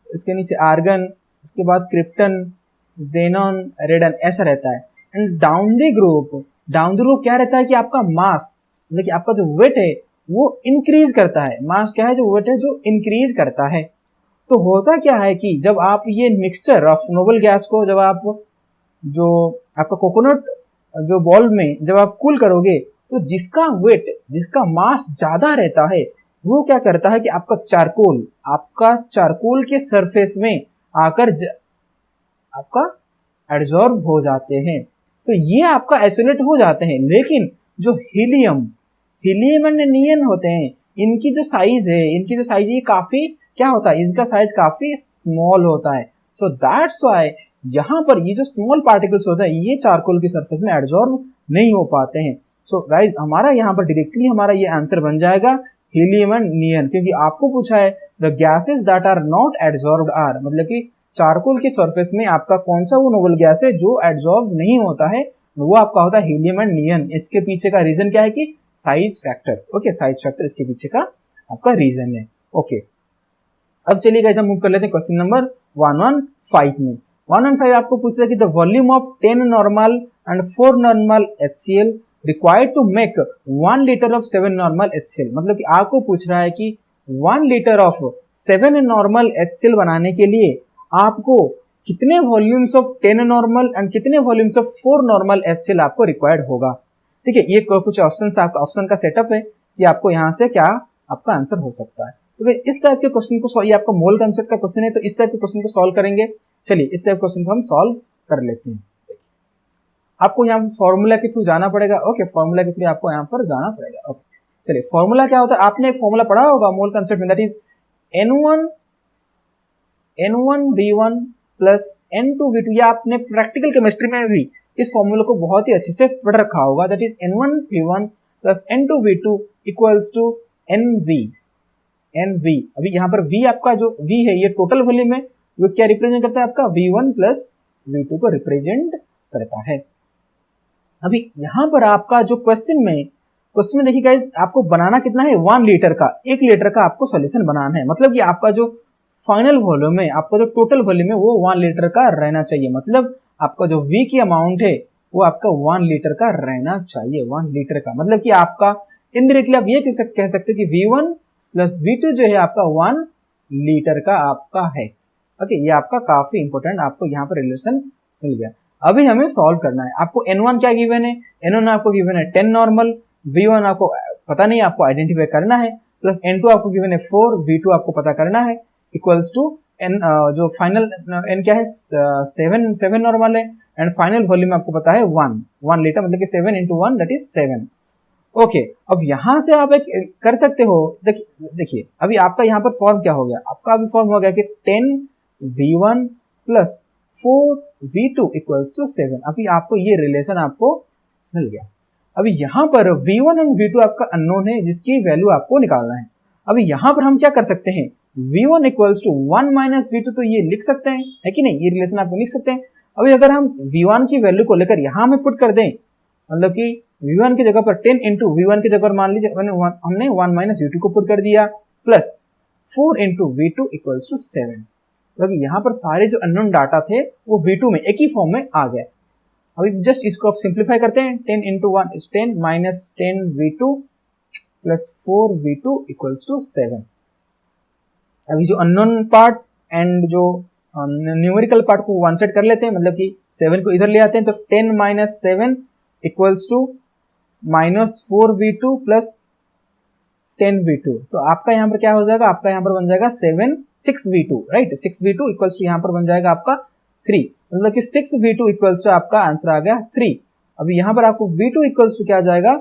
इसके नीचे आर्गन, इसके बाद क्रिप्टन, जेनॉन, रेडन, ऐसा रहता है। एंड डाउन द ग्रुप क्या रहता है कि आपका मास, मतलब कि आपका जो वेट है वो इंक्रीज करता है। मास क्या है, जो वेट है जो इंक्रीज करता है। तो होता क्या है कि जब आप ये मिक्सचर ऑफ नोबल गैस को जब आप जो आपका कोकोनट जो बॉल में जब आप कूल करोगे तो जिसका वेट, जिसका मास ज्यादा रहता है वो क्या करता है कि आपका चारकोल के सरफेस में आकर आपका एब्जॉर्ब हो जाते हैं। तो ये आपका आइसोलेट हो जाते हैं। लेकिन जो हीलियम एंड नियन होते हैं, इनकी जो साइज ये काफी क्या होता है, इनका साइज काफी स्मॉल होता है। सो दैट्स व्हाई यहाँ पर ये जो स्मॉल पार्टिकल्स होते हैं ये चारकोल की सरफेस में एब्जॉर्ब नहीं हो पाते हैं। सो गाइज हमारा यहाँ पर डायरेक्टली हमारा ये आंसर बन जाएगा हीलियम एंड नियन, क्योंकि आपको पूछा है the gases that are not absorbed are, मतलब कि चारकोल की सरफेस में आपका कौन सा वो नोबल गैस है जो एब्जॉर्ब नहीं होता है, वो आपका होता है हीलियम एंड नियन। इसके पीछे का रीजन क्या है कि size factor. Okay, size factor इसके पीछे का आपका रीजन है। ओके, अब चलिए गाइस हम मूव कर लेते हैं क्वेश्चन नंबर 115 में। 115 आपको पूछ रहा है कि the volume of 10 normal and 4 normal HCl required to make 1 litre of 7 normal HCl, मतलब कि आपको पूछ रहा है कि 1 लीटर ऑफ 7 नॉर्मल HCl बनाने के लिए आपको कितने वॉल्यूम्स ऑफ 10 नॉर्मल एंड कितने वॉल्यूम्स ऑफ 4 नॉर्मल HCl आपको रिक्वायर्ड होगा। ठीक है, ये कुछ ऑप्शन का सेटअप है कि आपको यहाँ से क्या आपका आंसर हो सकता है। तो इस टाइप के क्वेश्चन को, ये आपका मोल कंसेप्ट का क्वेश्चन है, तो इस टाइप के क्वेश्चन को सॉल्व करेंगे। चलिए इस टाइप क्वेश्चन को हम सॉल्व कर लेते हैं। आपको यहाँ पर फॉर्मूला के थ्रू जाना पड़ेगा। ओके, फॉर्मूला के थ्रू आपको यहाँ पर जाना पड़ेगा। ओके, चलिए फॉर्मूला क्या होता है, आपने एक फॉर्मूला पढ़ा होगा मोल कंसेप्ट में, that is N1V1 plus N2V2। या आपने प्रैक्टिकल केमिस्ट्री में भी इस फॉर्मूला को बहुत ही अच्छे से पढ़ रखा होगा, that is N1V1 plus N2V2 equals to NV। अभी यहाँ पर V आपका जो V है ये टोटल वॉल्यूम है, वो क्या रिप्रेजेंट करता है, आपका V1 प्लस V2 को रिप्रेजेंट करता है। अभी यहाँ पर आपका जो क्वेश्चन में देखिए गाइस, आपको बनाना कितना है, 1 लीटर का, 1 लीटर का आपको सॉल्यूशन बनाना है। मतलब कि आपका जो फाइनल वॉल्यूम है, आपका जो टोटल वॉल्यूम है वो 1 लीटर का रहना चाहिए। मतलब आपका जो V की अमाउंट है वो आपका 1 लीटर का रहना चाहिए, 1 लीटर का। मतलब कि आपका इनडायरेक्टली आप ये कह सकते हैं कि V1 प्लस V2 जो है आपका 1 लीटर का आपका है। ओके, ये आपका काफी इंपॉर्टेंट आपको यहाँ पर रिलेशन मिल गया। अभी हमें सॉल्व करना है। आपको N1 क्या गिवन है, N1 आपको गिवन है 10 नॉर्मल, V1 आपको पता नहीं, आपको आइडेंटिफाई करना है, प्लस N2 आपको गिवन है 4, V2 आपको पता करना है, इक्वल्स टू N जो फाइनल N क्या है 7 नॉर्मल है, एंड फाइनल वॉल्यूम आपको पता है 1 लीटर, मतलब कि 7 into 1 दैट इज 7। ओके, अब यहां से आप एक कर सकते हो, देखिए अभी आपका यहाँ पर फॉर्म क्या हो गया, आपका अभी फॉर्म हो गया कि 10V1 plus 4V2 equals to 7। अभी आपको ये रिलेशन आपको मिल गया। अभी यहाँ पर V1 और V2 आपका अननोन है, जिसकी वैल्यू आपको निकालना है। अभी यहाँ पर हम क्या कर सकते हैं, V1 equals to 1 minus V2, तो ये लिख सकते हैं, है कि नहीं, ये रिलेशन आपको लिख सकते हैं। अभी अगर हम V1 की वैल्यू को लेकर यहाँ में पुट कर दें, मतलब कि V1 की जगह पर 10 इंटू V1 की जगह पर मान लीजिए हमने 1 माइनस V2 को पुट कर दिया, plus 4 into V2 equals to 7। मतलब यहाँ पर सारे जो अननोन डाटा थे वो V2 में एक ही फॉर्म में आ गए। अभी जस्ट इसको आप सिंप्लीफाई करते हैं, 10 into 1 is 10 minus 10V2 plus 4V2 equals to 7। अभी जो अननोन पार्ट एंड जो न्यूमेरिकल पार्ट को वन साइड कर लेते हैं, मतलब कि 7 को इधर ले आते हैं, तो 10 minus 7 equals to -4v2 plus 10v2, तो आपका यहाँ पर क्या हो जाएगा, आपका यहाँ पर बन जाएगा 6v2, right. 6v2 equals to यहाँ पर बन जाएगा आपका 3, मतलब कि 6v2 इक्वल्स टू आपका आंसर आ गया 3। अभी यहाँ पर आपको v2 इक्वल्स टू क्या आ जाएगा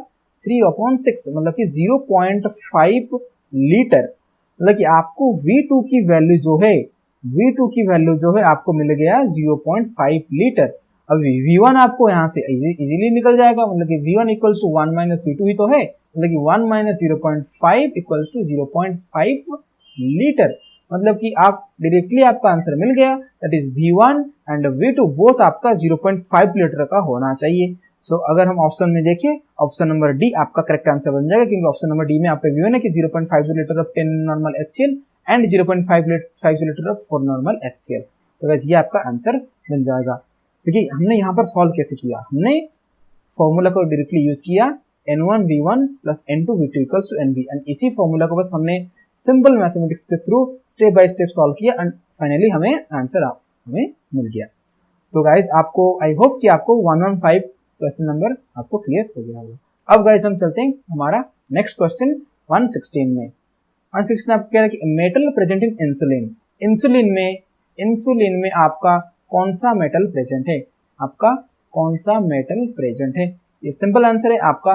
3/6, मतलब कि 0.5 लीटर, मतलब कि आपको v2 की वैल्यू जो है, v2 की वैल्यू जो है आपको मिल गया 0.5 लीटर। अब v1 आपको यहाँ से इजीली निकल जाएगा, मतलब कि v1 equals to 1 minus v2 ही तो है, मतलब कि 1 माइनस 0.5 इक्वल्स टू 0.5 लीटर, मतलब कि आप डायरेक्टली आपका आंसर मिल गया, that is v1 and v2 both आपका 0.5 लीटर का होना चाहिए। सो अगर हम ऑप्शन में देखें, ऑप्शन नंबर डी आपका करेक्ट आंसर बन जाएगा, क्योंकि ऑप्शन नंबर डी में आपका गिवन है कि 0.50 litre of 10 normal HCl and 0.5 litre of 4 normal HCl। तो गाइस ये आपका आंसर बन जाएगा। क्योंकि हमने यहाँ पर सॉल्व कैसे किया, हमने फॉर्मूला को डायरेक्टली यूज किया n1v1 plus n2v2 equals to nv, and इसी फॉर्मूला को बस हमने सिंपल मैथमेटिक्स के through step by step solve किया एंड फाइनली हमें आंसर हमें मिल गया। तो गाइस आपको, आई होप कि आपको 115 क्वेश्चन नंबर आपको क्लियर हो गया होगा। अब गाइस हम चलते हैं हमारा नेक्स्ट क्वेश्चन 116 में। 116 आपको कह रहा है कि metal present in insulin, insulin में आपका कौन सा मेटल प्रेजेंट है, आपका कौन सा मेटल प्रेजेंट है। ये सिंपल आंसर है, आपका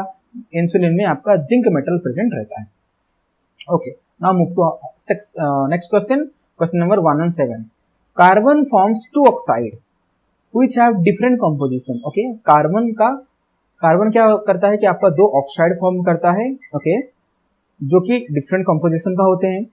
इंसुलिन में आपका जिंक मेटल प्रेजेंट रहता है। Okay, now move to next question, question number 117। Carbon forms 2 oxide which have different composition. Okay, carbon क्या करता है कि आपका 2 ऑक्साइड फॉर्म करता है, ओके, जो कि डिफरेंट कंपोजिशन का होते हैं।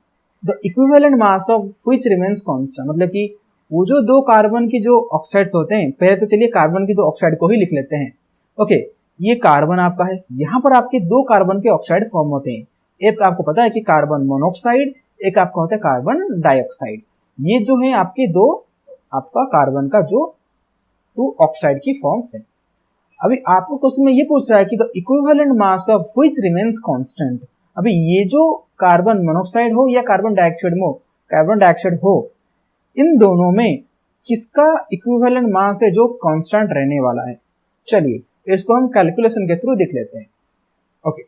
The equivalent mass of which remains constant, मतलब कि वो जो 2 कार्बन की जो ऑक्साइड्स होते हैं, पहले तो चलिए कार्बन की 2 ऑक्साइड को ही लिख लेते हैं। ओके, ये कार्बन आपका है, यहाँ पर आपके 2 कार्बन के ऑक्साइड फॉर्म होते हैं। एक आपको पता है कि कार्बन मोनोऑक्साइड, एक आपका होता है कार्बन डाइऑक्साइड। ये जो है आपके 2 आपका कार्बन का जो 2 ऑक्साइड की फॉर्म्स है। अभी आपको क्वेश्चन में ये पूछ रहा है कि the equivalent mass of which remains constant. अभी ये जो कार्बन मोनोऑक्साइड हो या कार्बन डाइऑक्साइड हो, इन दोनों में किसका इक्विवेलेंट मास है जो कांस्टेंट रहने वाला है। चलिए इसको हम कैलकुलेशन के थ्रू देख लेते हैं। ओके,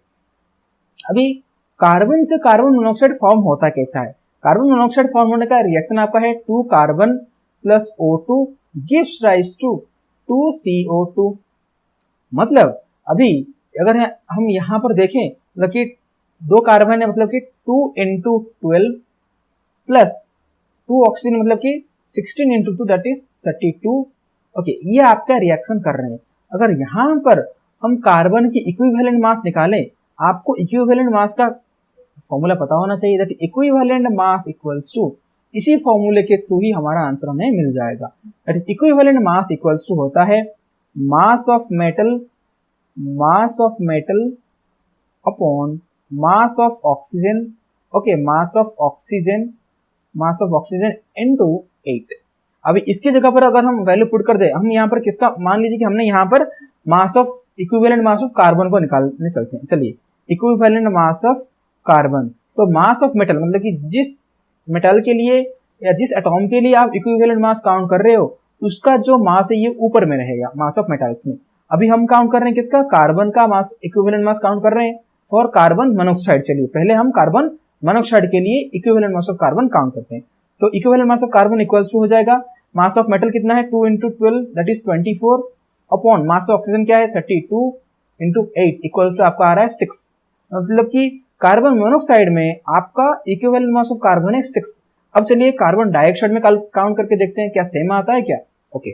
अभी कार्बन से कार्बन मोनोऑक्साइड फॉर्म होता कैसा है। कार्बन मोनोऑक्साइड फॉर्म होने का रिएक्शन आपका है 2 carbon plus O2 gives rise to 2 CO2। मतलब अभी अगर हम यहाँ पर देखें, मतलब कि 2 कार्बन है, मतलब कि 2 into 12 प्लस 2 ऑक्सीजन, मतलब कि 16 into 2 दैट इज 32। ओके, ये आपका रिएक्शन कर रहे हैं। अगर यहाँ पर हम कार्बन की इक्विवेलेंट मास निकालें, आपको इक्विवेलेंट मास का फॉर्मूला पता होना चाहिए, that equivalent mass equals to, इसी फॉर्मूले के थ्रू ही हमारा आंसर हमें मिल जाएगा। That is equivalent mass equals to होता है mass of metal upon mass of oxygen. Okay, mass of oxygen into 8। अभी इसकी जगह पर अगर हम वैल्यू पुट कर दे, हम यहाँ पर किसका, मान लीजिए कि हमने यहाँ पर इक्विवेलेंट मास ऑफ कार्बन को निकालने चलते हैं। चलिए, इक्विवेलेंट मास ऑफ कार्बन, तो मास ऑफ मेटल, मतलब कि जिस मेटल के लिए या जिस एटॉम के लिए आप इक्विवेलेंट मास काउंट कर रहे हो, उसका जो मास है ये ऊपर में रहेगा मास ऑफ मेटल्स में। अभी हम काउंट कर रहे हैं किसका, कार्बन का मास, इक्विवेलेंट मास काउंट कर रहे हैं फॉर कार्बन मोनोऑक्साइड। चलिए पहले हम कार्बन मोनोऑक्साइड के लिए equivalent mass of carbon count करते हैं। तो equivalent mass of carbon equals to हो जाएगा, मास ऑफ मेटल कितना है 2 into 12 that is 24 upon mass of oxygen क्या है 32 into 8 इक्वल्स टू आपका आ रहा है 6। मतलब कि कार्बन मोनोऑक्साइड में आपका इक्विवेलेंट मास ऑफ कार्बन है 6। अब चलिए कार्बन डाइऑक्साइड में काउंट करके देखते हैं क्या सेम आता है क्या। ओके,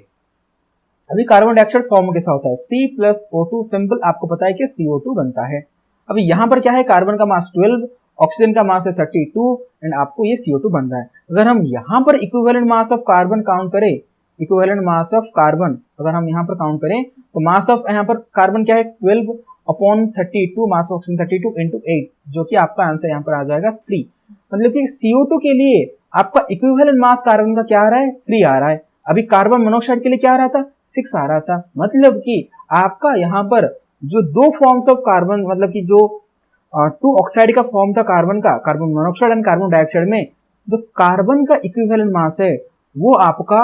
अभी कार्बन डाइऑक्साइड फॉर्म कैसा होता है, C+O2, सिंपल आपको पता है कि CO2 बनता है। अभी यहाँ पर क्या है, कार्बन का मास 12, ऑक्सीजन का मास है 32 एंड आपको ये CO2 बन रहा है। अगर हम यहाँ पर equivalent mass of carbon count करें, इक्विवेलेंट मास ऑफ कार्बन अगर हम यहाँ पर काउंट करें, तो मास ऑफ यहाँ पर कार्बन क्या है 12 upon 32, mass of oxygen 32 into 8, जो कि आपका आंसर यहाँ पर आ जाएगा 3। मतलब कि CO2 के लिए आपका इक्विवेलेंट मास कार्बन का क्या आ रहा है 3 आ रहा है। अभी कार्बन मोनोऑक्साइड के लिए क्या आ रहा था 6 आ रहा था। मतलब कि आपका यहाँ पर जो 2 फॉर्म्स ऑफ कार्बन, मतलब कि जो 2 ऑक्साइड का फॉर्म था कार्बन का, carbon monoxide and carbon dioxide में, जो कार्बन का इक्विवेलेंट मास है वो आपका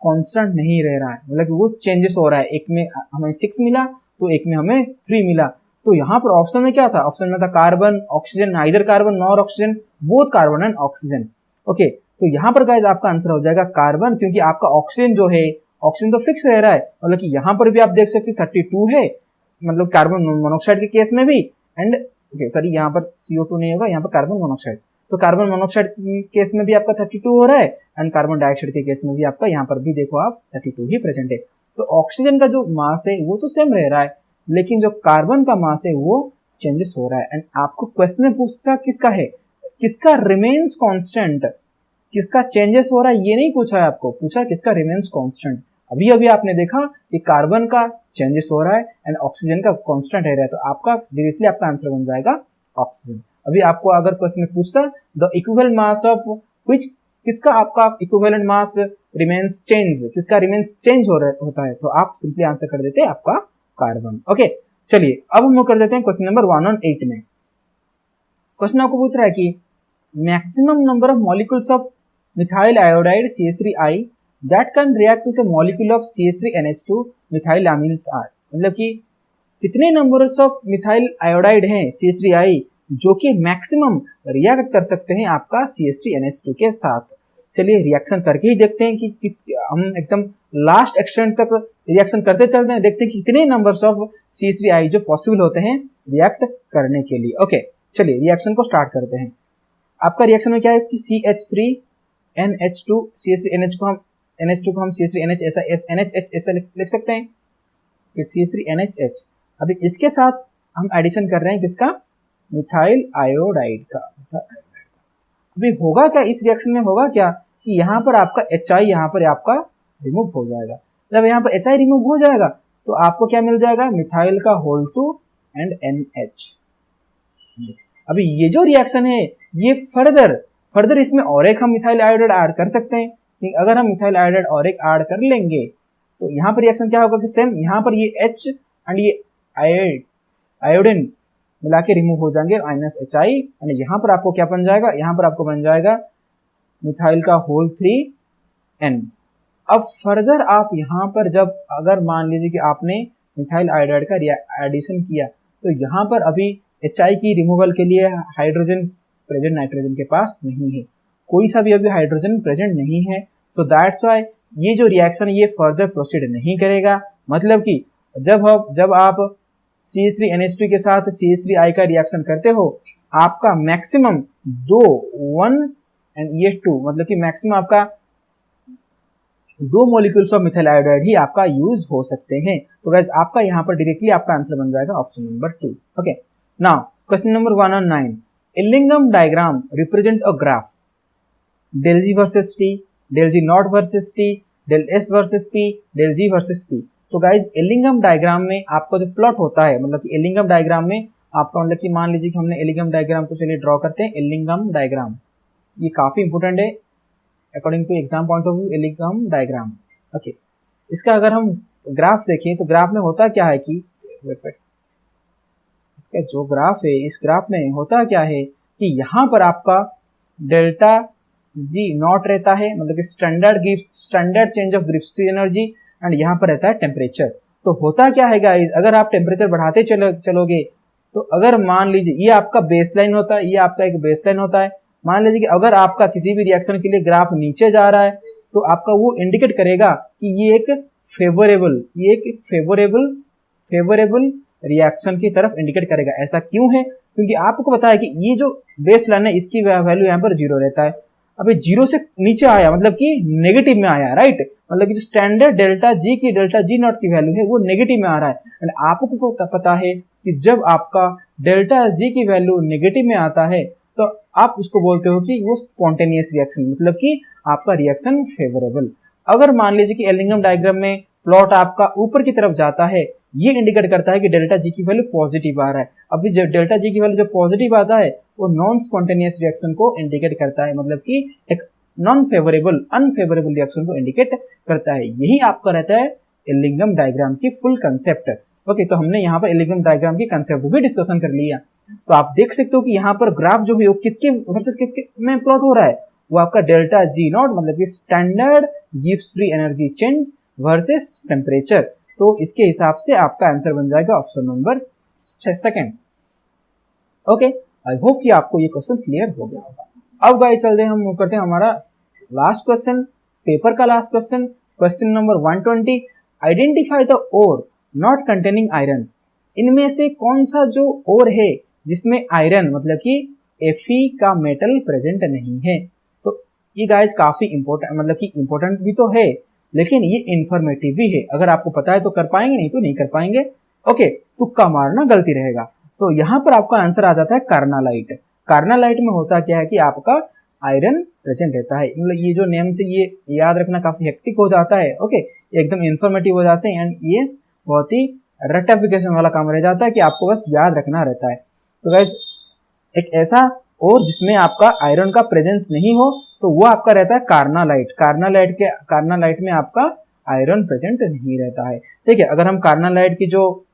कांस्टेंट नहीं रह रहा है, मतलब कि वो चेंजेस हो रहा है। एक में हमें 6 मिला तो एक में हमें 3 मिला। तो यहाँ पर ऑप्शन में क्या था, ऑप्शन में था carbon oxygen, neither carbon nor oxygen, both carbon and oxygen. Okay, तो यहाँ पर गाइस आपका आंसर हो जाएगा कार्बन, क्योंकि आपका ऑक्सीजन जो है, ऑक्सीजन तो फिक्स रह रहा है, मतलब कि यहाँ पर भी आप देख सकते 32 है, मतलब कार्बन मोनोऑक्साइड के केस में भी, एंड ओके सॉरी यहाँ पर CO2 नहीं होगा, यहाँ पर कार्बन मोनोऑक्साइड, तो कार्बन मोनोऑक्साइड केस में भी आपका 32 हो रहा है, एंड कार्बन डाइऑक्साइड के केस में भी आपका यहाँ पर भी देखो आप 32 ही प्रेजेंट है। तो ऑक्सीजन का जो मास है वो तो सेम रह रहा है, लेकिन जो कार्बन का मास है वो चेंजेस हो रहा है। एंड आपको क्वेश्चन में पूछता किसका है, किसका रिमेन्स कांस्टेंट, किसका चेंजेस हो रहा है, ये नहीं पूछा है आपको, पूछा है किसका रिमेन्स कांस्टेंट। अभी अभी आपने देखा कि कार्बन का चेंजेस हो रहा है एंड ऑक्सीजन का कांस्टेंट रह रहा है, तो आपका डायरेक्टली आपका आंसर बन जाएगा ऑक्सीजन। अभी आपको अगर क्वेश्चन में पूछता the equivalent mass of which, किसका आपका इक्विवेलेंट मास रिमेन्स चेंज, किसका रिमेन्स चेंज होता है, तो आप सिंपली आंसर कर देते हैं आपका कार्बन। ओके, चलिए अब हम लोग कर देते हैं क्वेश्चन नंबर 118 में। क्वेश्चन आपको पूछ रहा है कि maximum number of molecules of methyl iodide CH3I that can react with a molecule of CH3NH2 methylamines are, मतलब कि कितने नंबर्स ऑफ मिथाइल आयोडाइड हैं CH3I जो कि मैक्सिमम रिएक्ट कर सकते हैं आपका CH3NH2 के साथ। चलिए रिएक्शन करके ही देखते हैं कि हम एकदम लास्ट एक्सटेंट तक रिएक्शन करते चलते हैं, देखते हैं कि कितने नंबर्स ऑफ CH3I जो पॉसिबल होते हैं रिएक्ट करने के लिए। ओके, चलिए रिएक्शन को स्टार्ट करते हैं। आपका रिएक्शन में क्या है कि CH3NH2 CH3NH को हम NH2 को हम CH3NH ऐसा लिख सकते हैं कि CH3NHH। अभी इसके साथ हम एडिशन कर रहे हैं किसका, मिथाइल आयोडाइड का। अभी होगा क्या इस रिएक्शन में, होगा क्या कि यहाँ पर आपका HI यहाँ पर आपका रिमूव हो जाएगा। जब यहाँ पर HI रिमूव हो जाएगा तो आपको क्या मिल जाएगा, मिथाइल का होल 2 एंड NH। अभी ये जो रिएक्शन है ये फर्दर इसमें और एक हम मिथाइल आयोडाइड ऐड कर सकते हैं। अगर हम मिथाइल आयोडाइड और एक ऐड कर लेंगे तो यहाँ पर रिएक्शन क्या होगा कि सेम यहाँ पर ये H एंड ये आयोडीन मिला के रिमूव हो जाएंगे -HI, एंड यहाँ पर आपको क्या बन जाएगा, यहाँ पर आपको बन जाएगा मिथाइल का होल 3N। अब फर्दर आप यहाँ पर जब अगर मान लीजिए कि आपने मिथाइल आयोडाइड का एडिशन किया तो यहाँ पर अभी HI की रिमूवल के लिए हाइड्रोजन प्रेजेंट नाइट्रोजन के पास नहीं है, कोई सा भी अभी हाइड्रोजन प्रेजेंट नहीं है। सो दैट्स व्हाई ये जो रिएक्शन ये फर्दर प्रोसीड नहीं करेगा। मतलब कि जब आप CH3NH2 के साथ CH3I का रिएक्शन करते हो आपका मैक्सिमम 1 एंड ये 2, मतलब कि मैक्सिमम आपका 2 मॉलिक्यूल्स ऑफ मिथाइल आयोडाइड ही आपका यूज हो सकते हैं। तो गाइस आपका यहाँ पर डायरेक्टली आपका आंसर बन जाएगा option number 2। Okay, now question number 109, Ellingham diagram represent a graph del G versus T, del G not versus T, del S versus P, del G versus P। तो guys Ellingham diagram में आपका जो plot होता है, मतलब कि Ellingham diagram में आपका मतलब कि मान लीजिए कि हमने एलिंगम डायग्राम को चलिए ड्रॉ करते हैं। एलिंगम डायग्राम ये काफी इंपोर्टेंट है according to exam point of view, Ellingham diagram. Okay, इसका अगर हम ग्राफ देखें तो ग्राफ में होता क्या है कि इसका जो ग्राफ है, इस ग्राफ में होता क्या है कि यहाँ पर आपका डेल्टा G नॉट रहता है, मतलब कि standard change of Gibbs energy, and यहाँ पर रहता है टेम्परेचर। तो होता क्या है गाइस, अगर आप टेम्परेचर बढ़ाते चलोगे तो अगर मान लीजिए ये आपका बेसलाइन होता है, ये आपका एक बेसलाइन होता है। मान लीजिए कि अगर आपका किसी भी रिएक्शन के लिए ग्राफ नीचे जा रहा है तो आपका वो इंडिकेट करेगा कि ये एक फेवरेबल रिएक्शन की तरफ इंडिकेट करेगा। ऐसा क्यों है, क्योंकि आपको पता है कि ये जो बेसलाइन है इसकी वैल्यू यहाँ पर 0 रहता है। अभी 0 से नीचे आया मतलब कि नेगेटिव में आया, राइट, मतलब कि जो स्टैंडर्ड डेल्टा G नॉट की वैल्यू है वो नेगेटिव में आ रहा है। एंड आपको पता है कि जब आपका डेल्टा G की वैल्यू नेगेटिव में आता है तो आप उसको बोलते हो कि वो स्पॉन्टेनियस रिएक्शन, मतलब कि आपका रिएक्शन फेवरेबल। अगर मान लीजिए कि एलिंगम डायग्राम में प्लॉट आपका ऊपर की तरफ जाता है, ये इंडिकेट करता है कि डेल्टा G की वैल्यू पॉजिटिव आ रहा है। अभी जब डेल्टा G की वैल्यू जब पॉजिटिव आता है वो नॉन स्पॉन्टेनियस रिएक्शन को इंडिकेट करता है, मतलब कि एक अनफेवरेबल रिएक्शन को इंडिकेट करता है। यही आपका रहता है एलिंगम डायग्राम की फुल कंसेप्ट। ओके, तो हमने यहाँ पर एलिंगम डायग्राम की कंसेप्ट भी डिस्कशन कर लिया। तो आप देख सकते हो कि यहाँ पर ग्राफ जो है वो किसके वर्सेस किसके में प्लॉट हो रहा है, वो आपका डेल्टा G नॉट, मतलब कि standard Gibbs free energy change versus temperature. तो इसके हिसाब से आपका आंसर बन जाएगा option number second. Okay, I hope कि आपको ये क्वेश्चन क्लियर हो गया होगा। अब गाइस चलते हैं, हम करते हैं हमारा लास्ट क्वेश्चन, पेपर का last question, question number 120। Identify the or not containing iron. इनमें से कौन सा जो ओर है जिसमें आयरन मतलब कि Fe का मेटल प्रेजेंट नहीं है। तो ये गाइस काफी इंपॉर्टेंट, मतलब कि इंपॉर्टेंट भी तो है लेकिन ये इंफॉर्मेटिव भी है। अगर आपको पता है तो कर पाएंगे, नहीं तो नहीं कर पाएंगे। ओके, तुक्का मारना गलती रहेगा। तो यहाँ पर आपका आंसर आ जाता है कार्नालाइट। कार्नालाइट में होता क्या है कि आपका आयरन प्रेजेंट रहता है। मतलब ये जो नेम से ये याद रखना काफी हेक्टिक हो जाता है। ओके, एकदम इंफॉर्मेटिव हो जाते हैं एंड ये बहुत ही रेक्टिफिकेशन वाला काम रह जाता है कि आपको बस याद रखना रहता है। तो गाइस एक ऐसा और जिसमें आपका आयरन का प्रेजेंस नहीं हो तो वो आपका रहता है कार्नालाइट। कार्नालाइट में आपका आयरन प्रेजेंट नहीं रहता है। ठीक है, अगर हम कार्नालाइट की जो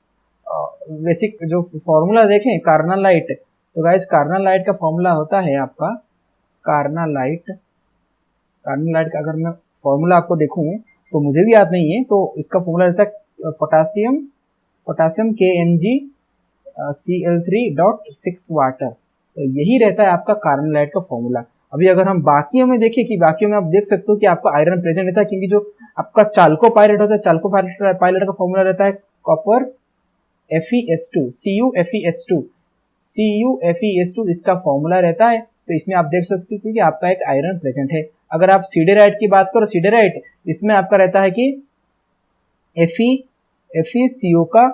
बेसिक जो फॉर्मूला देखें कार्नालाइट, तो गाइस कार्नालाइट का फॉर्मूला होता है आपका कार्नालाइट का अगर मैं फॉर्मूला आपको देखूं तो मुझे भी याद नहीं है, तो इसका फॉर्मूला रहता है पोटासियम KMgCl3.6 वाटर। तो यही रहता है आपका कार्नालाइट का फॉर्मूला। अभी अगर हम बाकियों में देखें कि बाकियों में आप देख सकते हो कि आपका आयरन प्रेजेंट रहता है, क्योंकि जो आपका चाल्कोपाइरेट होता है, चाल्कोपाइरेट का फॉर्मूला रहता है कॉपर FeS2 CuFeS2 इसका फॉर्मूला रहता है। तो इसमें आप देख सकते हो कि आपका एक आयरन प्रेजेंट है। अगर आप सिडेराइट की बात करो, सिडेराइट इसमें आपका रहता है कि FeCO का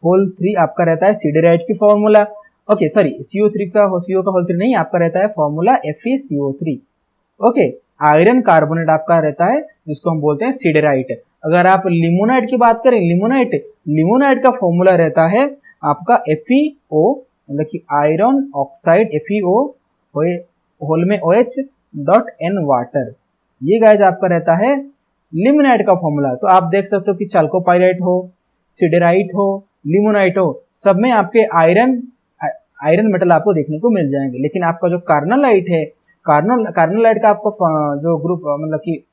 होल 3 आपका रहता है सिडेराइट की फॉर्मूला। ओके सॉरी, CO का होल 3 नहीं, आपका रहता है formula FeCO3। Okay, iron carbonate आपका रहता है जिसको हम बोलते हैं सिडेराइट। अगर आप लिमोनाइट की बात करें, लिमोनाइट का फॉर्मूला रहता है आपका FeO, मतलब कि आयरन ऑक्साइड FeO होल में OH.N वाटर। ये गाइस आपका रहता है लिमोनाइट का फॉर्मूला। तो आप देख सकते हो कि चाल्कोपाइरेट हो, सिडेराइट हो, लिमोनाइट हो, सब में आपके आयरन मेटल आपको देखने को मिल जाएंगे। लेकिन आपका जो कार्नालाइट है, कार्नालाइट का आपका जो ग्रुप मतलब कि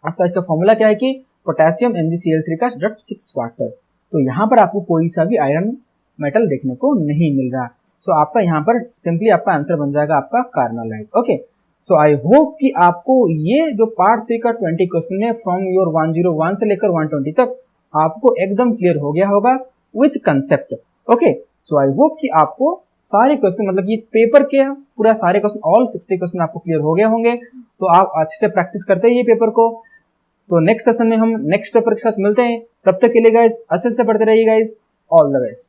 आपका इसका फॉर्मूला क्या है कि पोटेशियम MgCl3.6 वाटर। तो यहाँ पर आपको कोई सा भी आयरन मेटल देखने को नहीं मिल रहा। सो आपका यहाँ पर सिंपली आपका आंसर बन जाएगा आपका carnallite. Okay, so I hope कि आपको ये जो पार्ट 3 का 20 क्वेश्चन है फ्रॉम योर 101 से लेकर 120 तक आपको एकदम क्लियर हो गया होगा with concept. Okay, so I hope कि आपको सारे क्वेश्चन मतलब कि पेपर के पूरा सारे क्वेश्चन ऑल 60 क्वेश्चन आपको क्लियर हो गए होंगे। तो आप अच्छे से प्रैक्टिस करते हैं ये पेपर को। तो नेक्स्ट सेशन में हम नेक्स्ट पेपर के साथ मिलते हैं। तब तक के लिए गाइस अच्छे से पढ़ते रहिए गाइस। All the best.